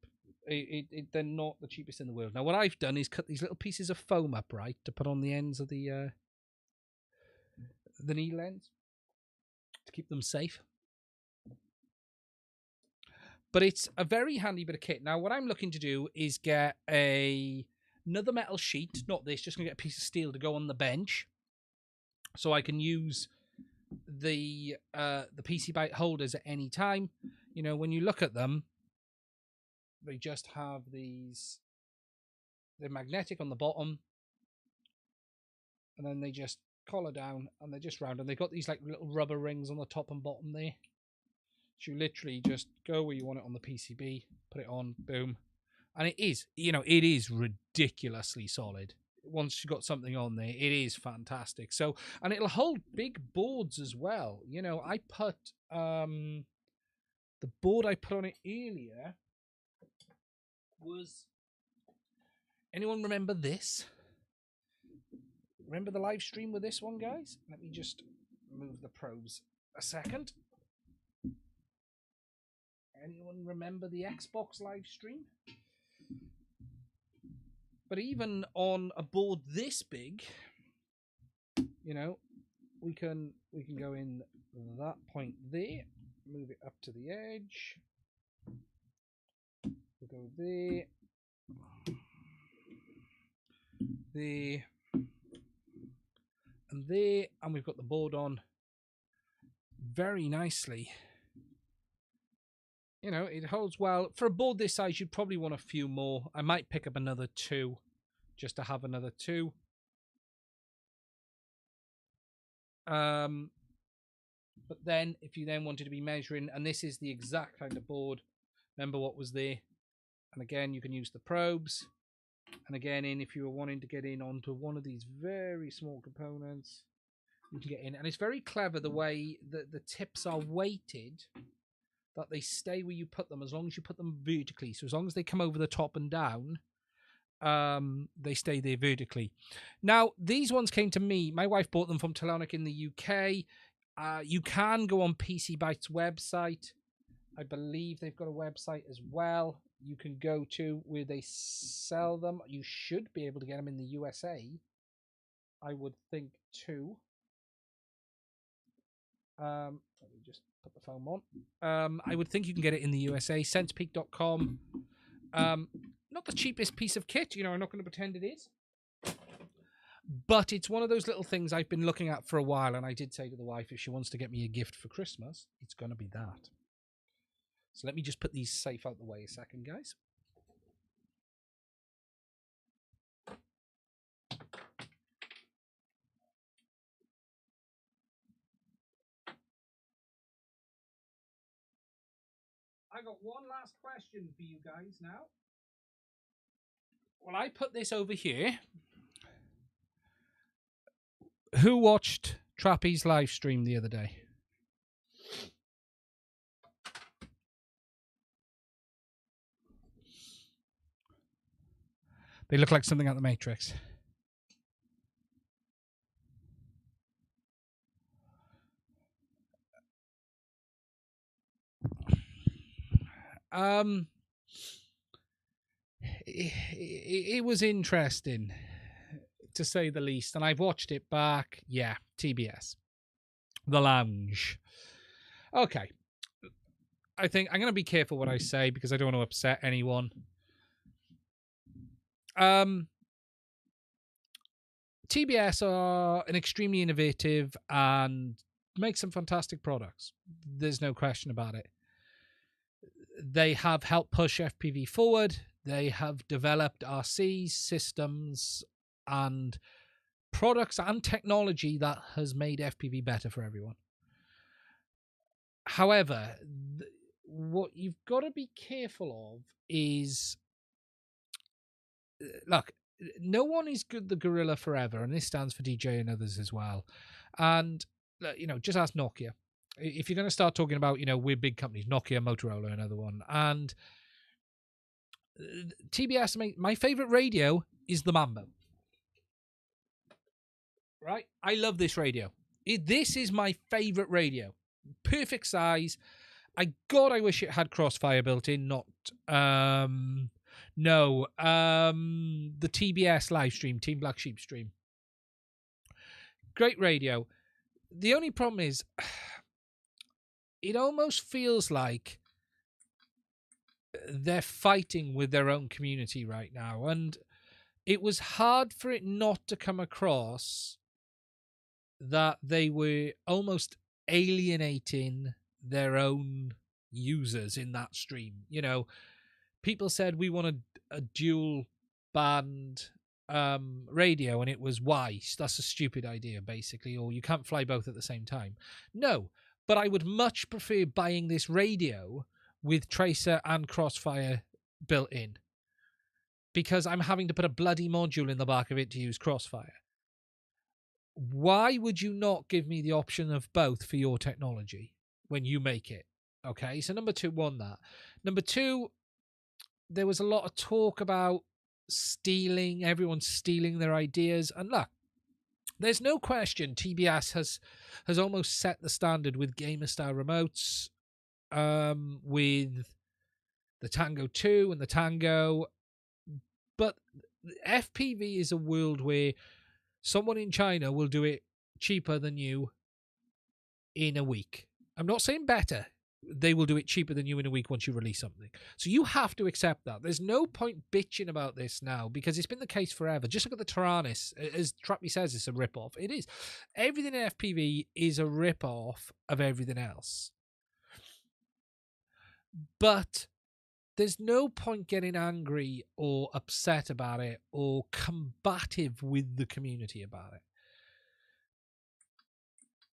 They're not the cheapest in the world. Now, what I've done is cut these little pieces of foam up, right, to put on the ends of the needle ends to keep them safe. But it's a very handy bit of kit. Now, what I'm looking to do is get another metal sheet, not this, just going to get a piece of steel to go on the bench, so I can use the PC Byte holders at any time. You know, when you look at them, they just have these, they're magnetic on the bottom, and then they just collar down, and they're just round, and they've got these like little rubber rings on the top and bottom there. So you literally just go where you want it on the PCB, put it on, boom. And it is, you know, it is ridiculously solid. Once you've got something on there, it is fantastic. So, and it'll hold big boards as well. You know, I put, the board I put on it earlier was, anyone remember this? Remember the live stream with this one, guys? Let me just move the probes a second. Anyone remember the Xbox live stream? But even on a board this big, you know, we can go in that point there, move it up to the edge. We'll go there, there, and there, and we've got the board on very nicely. You know, it holds well. For a board this size, you'd probably want a few more. I might pick up another 2, just to have another 2. But then, if you then wanted to be measuring, and this is the exact kind of board, remember what was there. And again, you can use the probes. And again, if you were wanting to get in onto one of these very small components, you can get in. And it's very clever the way that the tips are weighted, that they stay where you put them as long as you put them vertically. So as long as they come over the top and down, they stay there vertically. Now, these ones came to me. My wife bought them from Telonic in the UK. You can go on PC Byte's website. I believe they've got a website as well. You can go to where they sell them. You should be able to get them in the USA, I would think, too. Let me just put the phone on. I would think you can get it in the USA. Sensepeak.com. Not the cheapest piece of kit, you know, I'm not going to pretend it is. But it's one of those little things I've been looking at for a while, and I did say to the wife, if she wants to get me a gift for Christmas, it's going to be that. So let me just put these safe out the way a second, guys. I got one last question for you guys now. Well, I put this over here. Who watched Trappy's live stream the other day? They look like something out the Matrix. It was interesting, to say the least, and I've watched it back. Yeah, TBS. The Lounge. Okay. I think I'm going to be careful what I say because I don't want to upset anyone. TBS are an extremely innovative and make some fantastic products. There's no question about it. They have helped push FPV forward. They have developed RC systems and products and technology that has made FPV better for everyone. However, what you've got to be careful of is, look, no one is good the gorilla forever, and this stands for DJ and others as well. And, you know, just ask Nokia. If you're going to start talking about, you know, we're big companies, Nokia, Motorola, another one. And TBS, my favorite radio is the Mambo. Right? I love this radio. This is my favorite radio. Perfect size. I wish it had Crossfire built in, not the TBS live stream, Team Black Sheep stream. Great radio. The only problem is it almost feels like they're fighting with their own community right now, and it was hard for it not to come across that they were almost alienating their own users in that stream. You know, people said we want a dual band radio, and it was why that's a stupid idea, basically, or you can't fly both at the same time. No, but I would much prefer buying this radio with tracer and crossfire built in, because I'm having to put a bloody module in the back of it to use crossfire. Why would you not give me the option of both for your technology when you make it? Okay, so number two won that. Number two, there was a lot of talk about stealing, everyone stealing their ideas. And look, there's no question TBS has almost set the standard with gamer style remotes, with the Tango 2 and the Tango. But FPV is a world where someone in China will do it cheaper than you in a week. I'm not saying better. They will do it cheaper than you in a week once you release something. So you have to accept that. There's no point bitching about this now, because it's been the case forever. Just look at the Taranis. As Trappy says, it's a rip-off. It is. Everything in FPV is a rip-off of everything else. But there's no point getting angry or upset about it or combative with the community about it.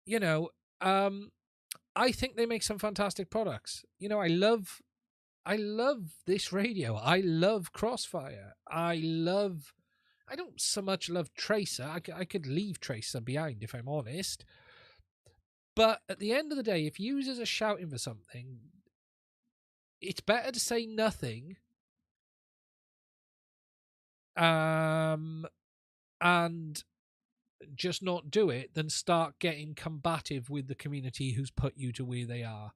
You know, I think they make some fantastic products. You know, I love this radio. I love Crossfire. I don't so much love Tracer. I could leave Tracer behind, if I'm honest. But at the end of the day, if users are shouting for something, it's better to say nothing and just not do it than start getting combative with the community who's put you to where they are.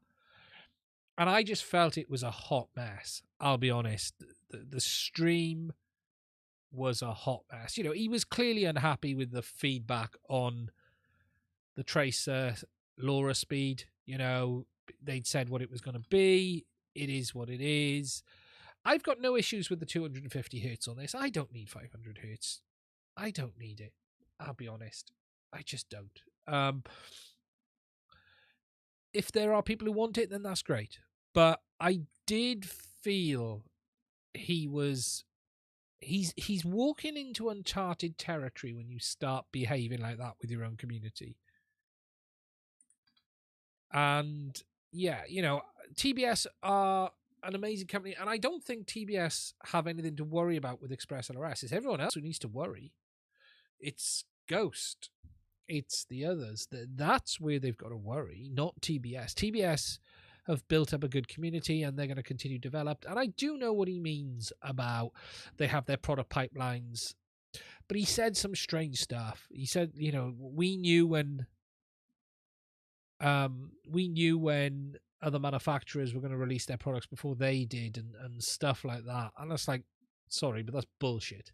And I just felt it was a hot mess. I'll be honest. The stream was a hot mess. You know, he was clearly unhappy with the feedback on the Tracer LoRa speed. You know, they'd said what it was going to be. It is what it is. I've got no issues with the 250 hertz on this. I don't need 500 hertz. I don't need it. I'll be honest. I just don't. If there are people who want it, then that's great. But I did feel he's walking into uncharted territory when you start behaving like that with your own community. And yeah, you know, TBS are an amazing company, and I don't think TBS have anything to worry about with Express LRS. It's everyone else who needs to worry. It's Ghost. It's the others. That's where they've got to worry, not TBS. TBS have built up a good community, and they're going to continue to develop. And I do know what he means about they have their product pipelines. But he said some strange stuff. He said, you know, we knew when other manufacturers were going to release their products before they did, and stuff like that. And it's like, sorry, but that's bullshit.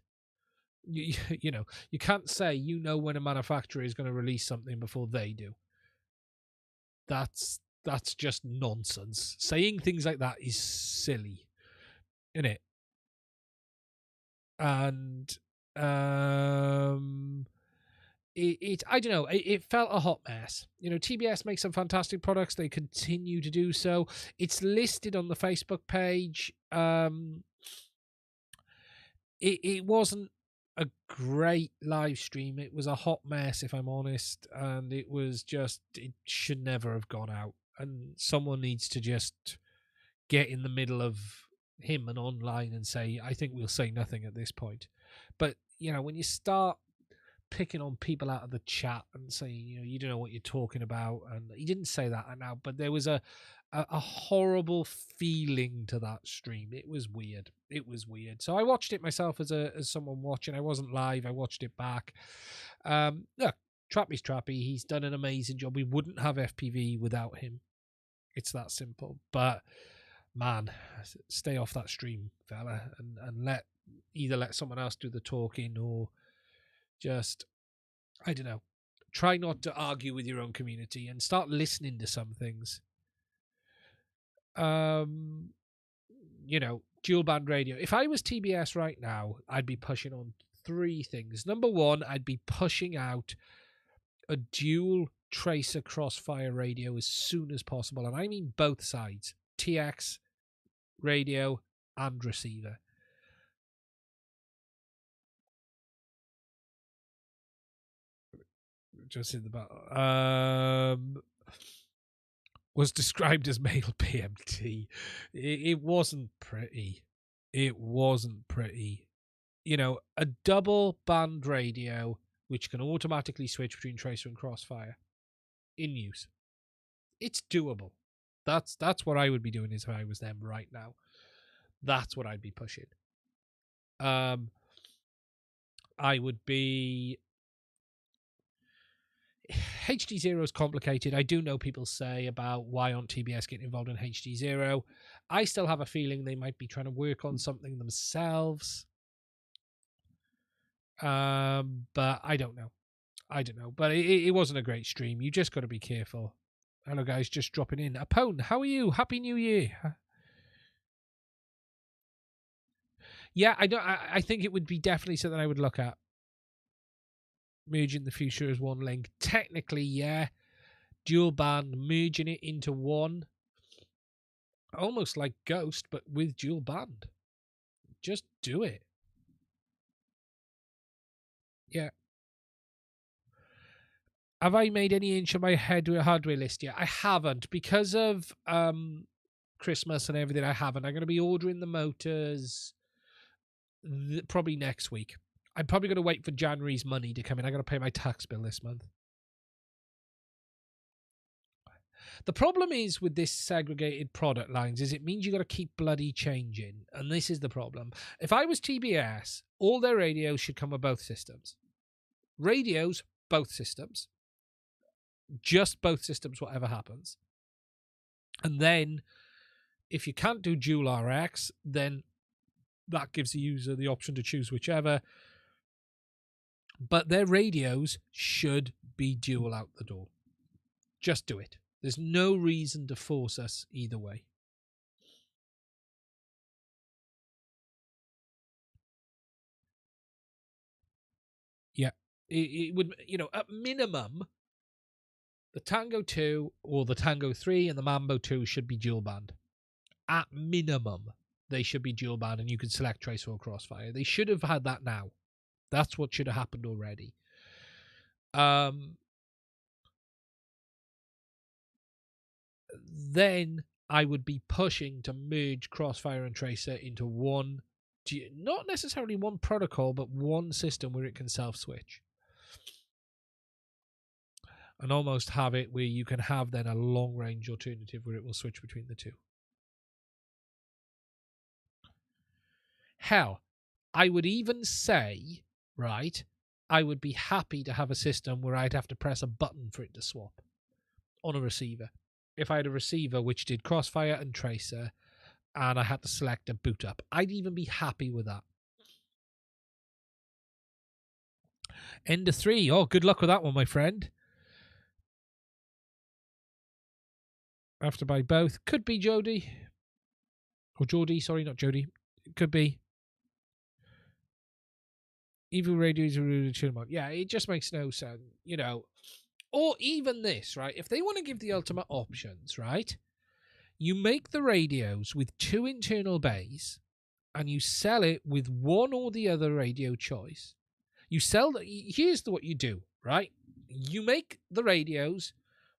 You know, you can't say you know when a manufacturer is going to release something before they do. That's just nonsense. Saying things like that is silly, isn't it? And I don't know, it felt a hot mess. You know, TBS makes some fantastic products. They continue to do so. It's listed on the Facebook page. It wasn't a great live stream. It was a hot mess, if I'm honest, and it should never have gone out. And someone needs to just get in the middle of him and online and say, I think we'll say nothing at this point. But, you know, when you start picking on people out of the chat and saying, you know, you don't know what you're talking about, and he didn't say that now, but there was a horrible feeling to that stream. It was weird. So I watched it myself as someone watching. I wasn't live. I watched it back. Look, Trappy's Trappy. He's done an amazing job. We wouldn't have FPV without him. It's that simple. But man, stay off that stream, fella, and let someone else do the talking, or just, I don't know, try not to argue with your own community and start listening to some things. dual band radio. If I was TBS right now, I'd be pushing on 3 things. Number 1, I'd be pushing out a dual tracer crossfire radio as soon as possible. And I mean both sides, TX, radio, and receiver. Just in the bottom. Was described as male PMT. It wasn't pretty. It wasn't pretty. A double band radio which can automatically switch between tracer and crossfire in use. It's doable. That's what I would be doing if I was them right now. That's what I'd be pushing. I would be... HDZero is complicated. I do know people say about why aren't TBS getting involved in HDZero. I still have a feeling they might be trying to work on something themselves. But I don't know. But it wasn't a great stream. You just got to be careful. Hello guys, just dropping in. Apone, how are you? Happy New Year. Yeah, I think it would be definitely something I would look at. Merging the future as one link. Technically, yeah. Dual band, merging it into one. Almost like Ghost, but with dual band. Just do it. Yeah. Have I made any inch of my hardware list yet? I haven't. Because of Christmas and everything, I haven't. I'm going to be ordering the motors probably next week. I'm probably going to wait for January's money to come in. I'm going to pay my tax bill this month. The problem is with this segregated product lines is it means you got to keep bloody changing. And this is the problem. If I was TBS, all their radios should come with both systems. Radios, both systems. Just both systems, whatever happens. And then, if you can't do dual RX, then that gives the user the option to choose whichever. But their radios should be dual out the door. Just do it. There's no reason to force us either way. Yeah. It would, at minimum, the Tango 2 or the Tango 3 and the Mambo 2 should be dual band. At minimum, they should be dual band and you can select tracer or crossfire. They should have had that now. That's what should have happened already. Then I would be pushing to merge crossfire and tracer into one, not necessarily one protocol, but one system where it can self-switch. And almost have it where you can have then a long-range alternative where it will switch between the two. Hell, I would even say, right, I would be happy to have a system where I'd have to press a button for it to swap on a receiver. If I had a receiver which did crossfire and tracer and I had to select a boot up, I'd even be happy with that. Ender 3. Oh, good luck with that one, my friend. I have to buy both. Could be Jody. Or Geordie, sorry, not Jody. It could be. Evil radios are really chill mode. Yeah, it just makes no sense, Or even this, right? If they want to give the ultimate options, right? You make the radios with 2 internal bays and you sell it with one or the other radio choice. Here's what you do, right? You make the radios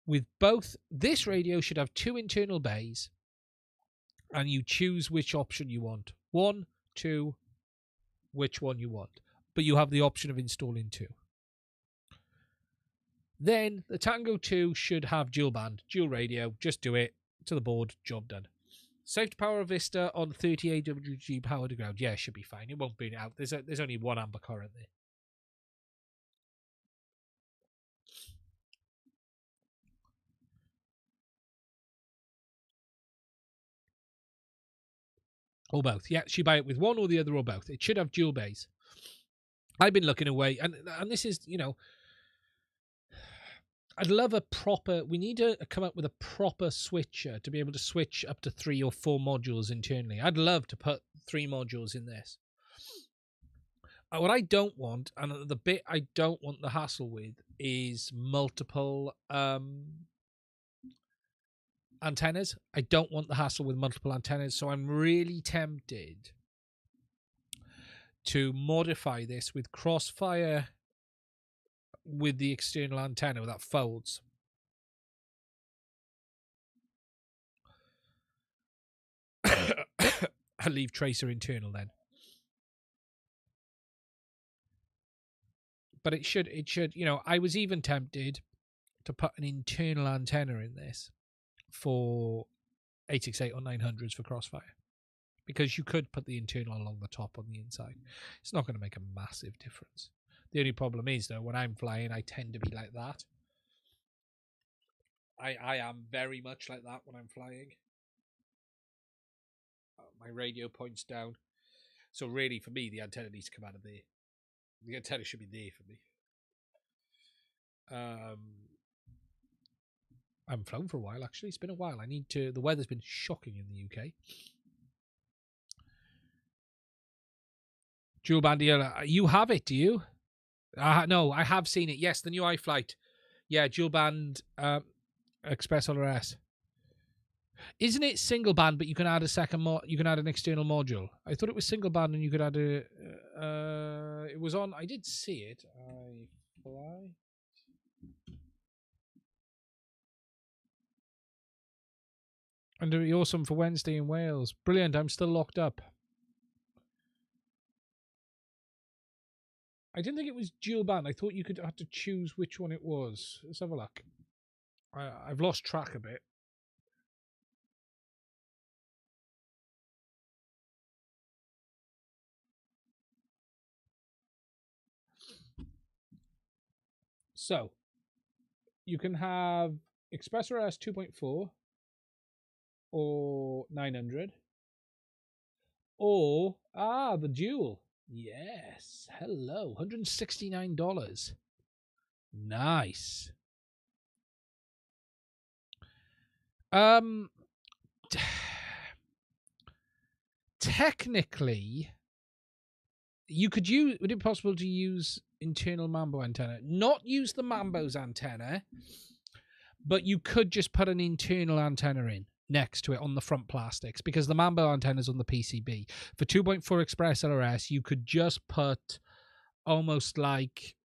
with both. This radio should have 2 internal bays and you choose which option you want. 1, 2, which one you want. But you have the option of installing 2. Then the Tango 2 should have dual band, dual radio. Just do it to the board, job done. Safe to power Vista on 30 AWG power to ground. Yeah, should be fine. It won't burn it out. There's only 1 ampere current there. Or both. Yeah, she buy it with one or the other or both. It should have dual bays. I've been looking away, and this is, I'd love a proper, we need to come up with a proper switcher to be able to switch up to 3 or 4 modules internally. I'd love to put 3 modules in this. What I don't want, and the bit I don't want the hassle with, is multiple antennas. I don't want the hassle with multiple antennas, so I'm really tempted to modify this with crossfire with the external antenna that folds. I'll leave tracer internal then. But it should, you know, I was even tempted to put an internal antenna in this for 868 or 900s for crossfire, because you could put the internal along the top on the inside. It's not going to make a massive difference. The only problem is, though, when I'm flying, I tend to be like that. I am very much like that when I'm flying. My radio points down. So really, for me, the antenna needs to come out of there. The antenna should be there for me. I haven't flown for a while, actually. It's been a while. I need to... The weather's been shocking in the UK. Dual band, you have it, do you? No, I have seen it. Yes, the new iFlight. Yeah, dual band Express LRS. Isn't it single band, but you can add a second you can add an external module? I thought it was single band and you could add a... it was on... I did see it. iFlight. And it'd be awesome for Wednesday in Wales. Brilliant. I'm still locked up. I didn't think it was dual band. I thought you could have to choose which one it was. Let's have a look. I've lost track a bit. So, you can have Express RS 2.4 or 900, or the dual. Yes, hello, $169. Nice. Technically, you could use. Would it be possible to use internal Mambo antenna? Not use the Mambo's antenna, but you could just put an internal antenna in next to it on the front plastics, because the Mambo antenna is on the PCB. For 2.4 Express LRS, you could just put almost like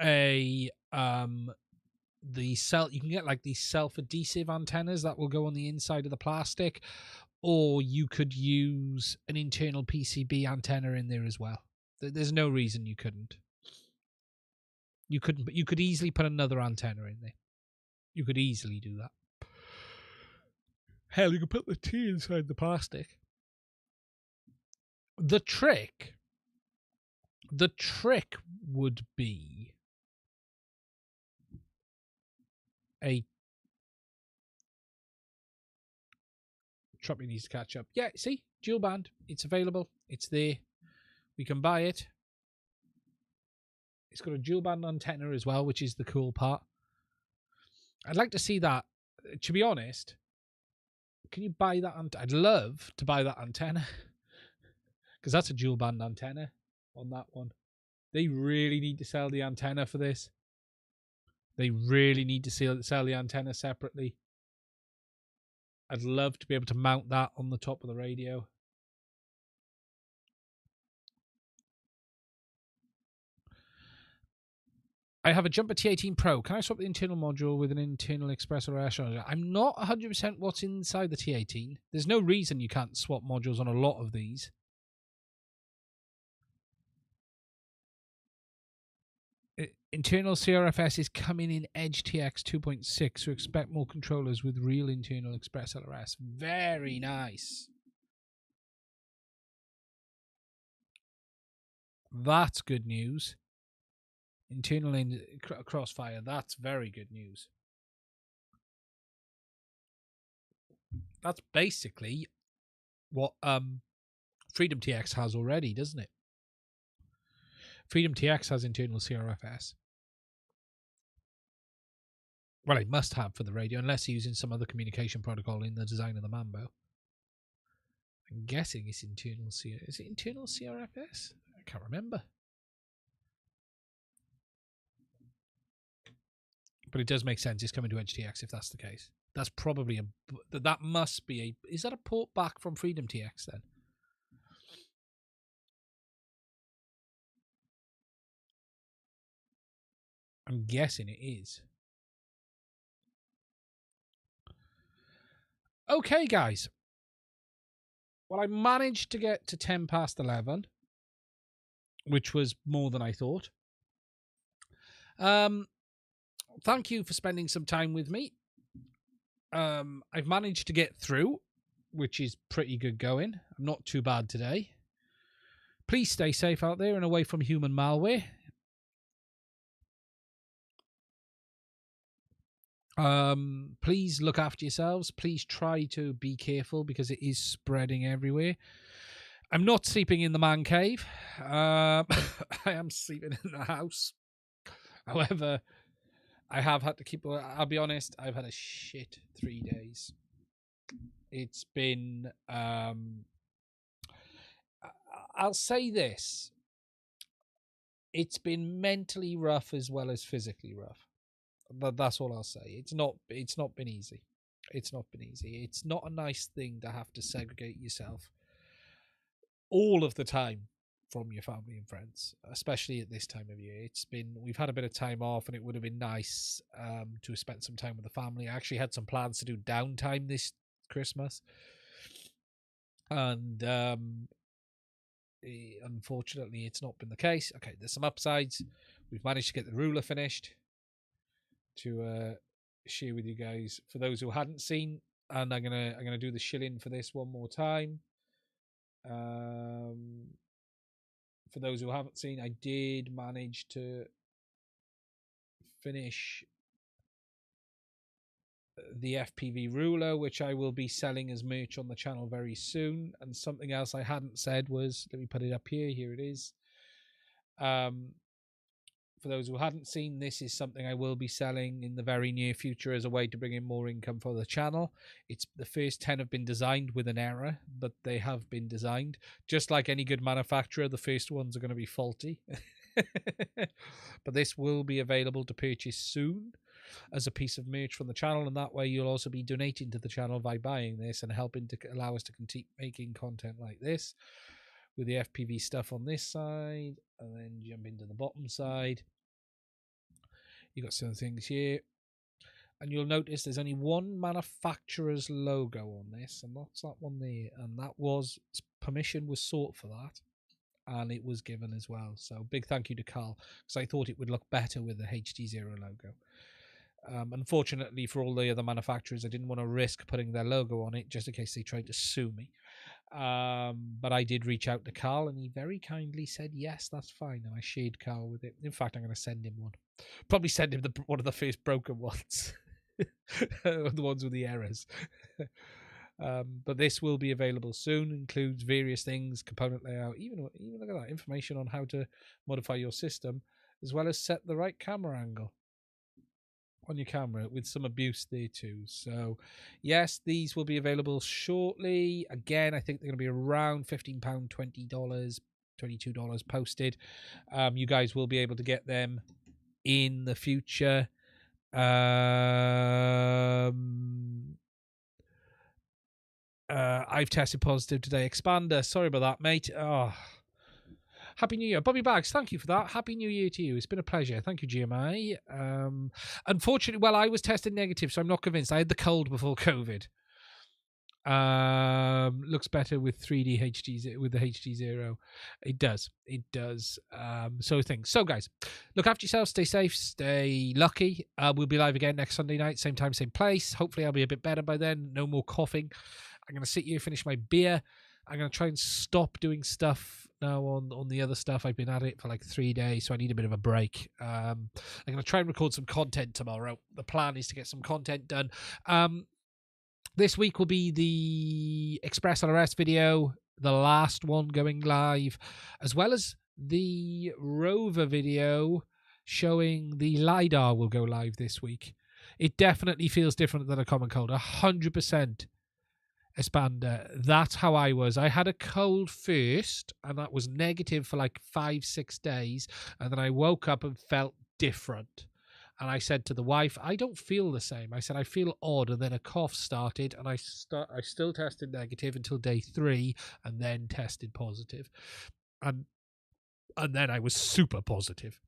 a you can get like these self-adhesive antennas that will go on the inside of the plastic, or you could use an internal PCB antenna in there as well. There's no reason you couldn't. You couldn't, but you could easily put another antenna in there. You could easily do that. Hell, you could put the T inside the plastic. The trick would be a... Troppy needs to catch up. Yeah, see? Dual band. It's available. It's there. We can buy it. It's got a dual band antenna as well, which is the cool part. I'd like to see that. To be honest, can you buy that? I'd love to buy that antenna, because that's a dual band antenna on that one. They really need to sell the antenna for this. They really need to sell the antenna separately. I'd love to be able to mount that on the top of the radio. I have a Jumper T18 Pro. Can I swap the internal module with an internal Express LRS? I'm not 100% what's inside the T18. There's no reason you can't swap modules on a lot of these. Internal CRFS is coming in Edge TX 2.6, so expect more controllers with real internal Express LRS. Very nice. That's good news. Internal in crossfire, that's very good news. That's basically what Freedom TX has already, doesn't it? Freedom TX has internal CRFS. Well, it must have for the radio, unless using some other communication protocol in the design of the Mambo. I'm guessing it's internal CRFS. Is it internal CRFS? I can't remember. But it does make sense. It's coming to HTX if that's the case. That's probably that must be a... Is that a port back from Freedom TX then? I'm guessing it is. Okay, guys. Well, I managed to get to 10 past 11, which was more than I thought. Thank you for spending some time with me. I've managed to get through, which is pretty good going. I'm not too bad today. Please stay safe out there and away from human malware. Please look after yourselves. Please try to be careful because it is spreading everywhere. I'm not sleeping in the man cave. I am sleeping in the house. However, I have had to keep... I'll be honest, I've had a shit 3 days. It's been... I'll say this. It's been mentally rough as well as physically rough. That's all I'll say. It's not been easy. It's not been easy. It's not a nice thing to have to segregate yourself all of the time from your family and friends, especially at this time of year. We've had a bit of time off, and it would have been nice to have spent some time with the family. I actually had some plans to do downtime this Christmas, and unfortunately it's not been the case. Okay, there's some upsides. We've managed to get the ruler finished to share with you guys for those who hadn't seen, and I'm gonna do the shilling for this one more time. For those who haven't seen, I did manage to finish the FPV ruler, which I will be selling as merch on the channel very soon. And something else I hadn't said was, let me put it up here. Here it is. For those who hadn't seen, this is something I will be selling in the very near future as a way to bring in more income for the channel. The first 10 have been designed with an error, but they have been designed. Just like any good manufacturer, the first ones are going to be faulty. But this will be available to purchase soon as a piece of merch from the channel, and that way you'll also be donating to the channel by buying this and helping to allow us to continue making content like this with the FPV stuff on this side, and then jump into the bottom side. You got some things here, and you'll notice there's only one manufacturer's logo on this, and that's that one there, and that was permission was sought for that, and it was given as well. So big thank you to Carl, because I thought it would look better with the HDZero logo. Unfortunately for all the other manufacturers, I didn't want to risk putting their logo on it just in case they tried to sue me. But I did reach out to Carl, and he very kindly said yes, that's fine, and I shared Carl with it. In fact, I'm going to send him one. Probably send him one of the first broken ones. The ones with the errors. But this will be available soon. Includes various things, component layout, even look at that, information on how to modify your system, as well as set the right camera angle on your camera, with some abuse there too. So yes, these will be available shortly. Again, I think they're going to be around £15, $20, $22 posted. You guys will be able to get them in the future. I've tested positive today. Expander, sorry about that, mate. Happy New Year. Bobby Bags, thank you for that. Happy New Year to you. It's been a pleasure. Thank you, GMI. Unfortunately, well, I was tested negative, so I'm not convinced. I had the cold before COVID. Looks better with 3D HD, with the HDZero. It does. It does. So guys, look after yourselves. Stay safe. Stay lucky. We'll be live again next Sunday night. Same time, same place. Hopefully I'll be a bit better by then. No more coughing. I'm going to sit here, finish my beer. I'm going to try and stop doing stuff now on the other stuff. I've been at it for like 3 days, so I need a bit of a break. I'm going to try and record some content tomorrow. The plan is to get some content done. This week will be the Express LRS video, the last one going live, as well as the Rover video showing the LiDAR will go live this week. It definitely feels different than a common cold. 100% expander. That's how I was. I had a cold first, and that was negative for like 5-6 days, and then I woke up and felt different. And I said to the wife, I don't feel the same. I said, I feel odd. And then a cough started, and I still tested negative until day 3, and then tested positive. And then I was super positive.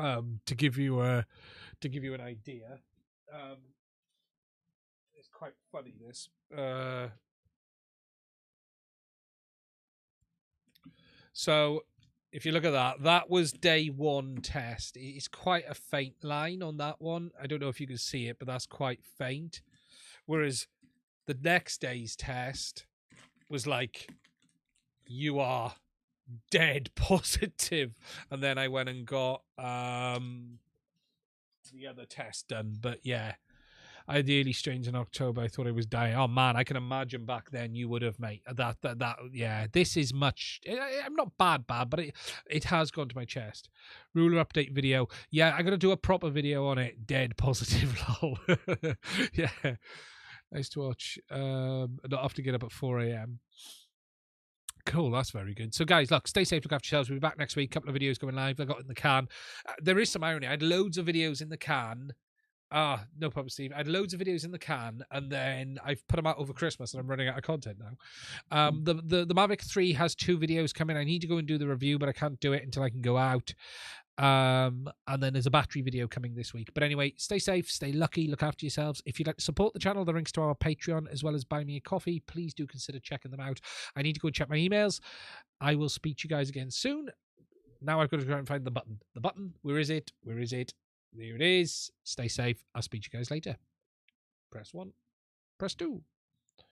To give you an idea, it's quite funny, this. So if you look at that, that was day 1 test. It's quite a faint line on that one. I don't know if you can see it, but that's quite faint. Whereas the next day's test was like, you are dead positive. And then I went and got the other test done. But yeah, I had the early strains in October. I thought I was dying. Oh man, I can imagine back then you would have, mate. That yeah. This is much. I'm not bad, but it has gone to my chest. Ruler update video. Yeah, I got to do a proper video on it. Dead positive. Lol. Yeah, nice to watch. Not have to get up at 4 a.m. Cool, that's very good. So guys, look, stay safe, look after yourselves. We'll be back next week. Couple of videos going live. I got in the can. There is some irony. I had loads of videos in the can. No problem, Steve. I had loads of videos in the can, and then I've put them out over Christmas, and I'm running out of content now. The Mavic 3 has 2 videos coming. I need to go and do the review, but I can't do it until I can go out. And then there's a battery video coming this week. But anyway, stay safe, stay lucky, look after yourselves. If you'd like to support the channel, the links to our Patreon as well as buy me a coffee, please do consider checking them out. I need to go and check my emails. I will speak to you guys again soon. Now I've got to try and find the button. The button, where is it? Where is it? There it is. Stay safe. I'll speak to you guys later. Press 1. Press 2.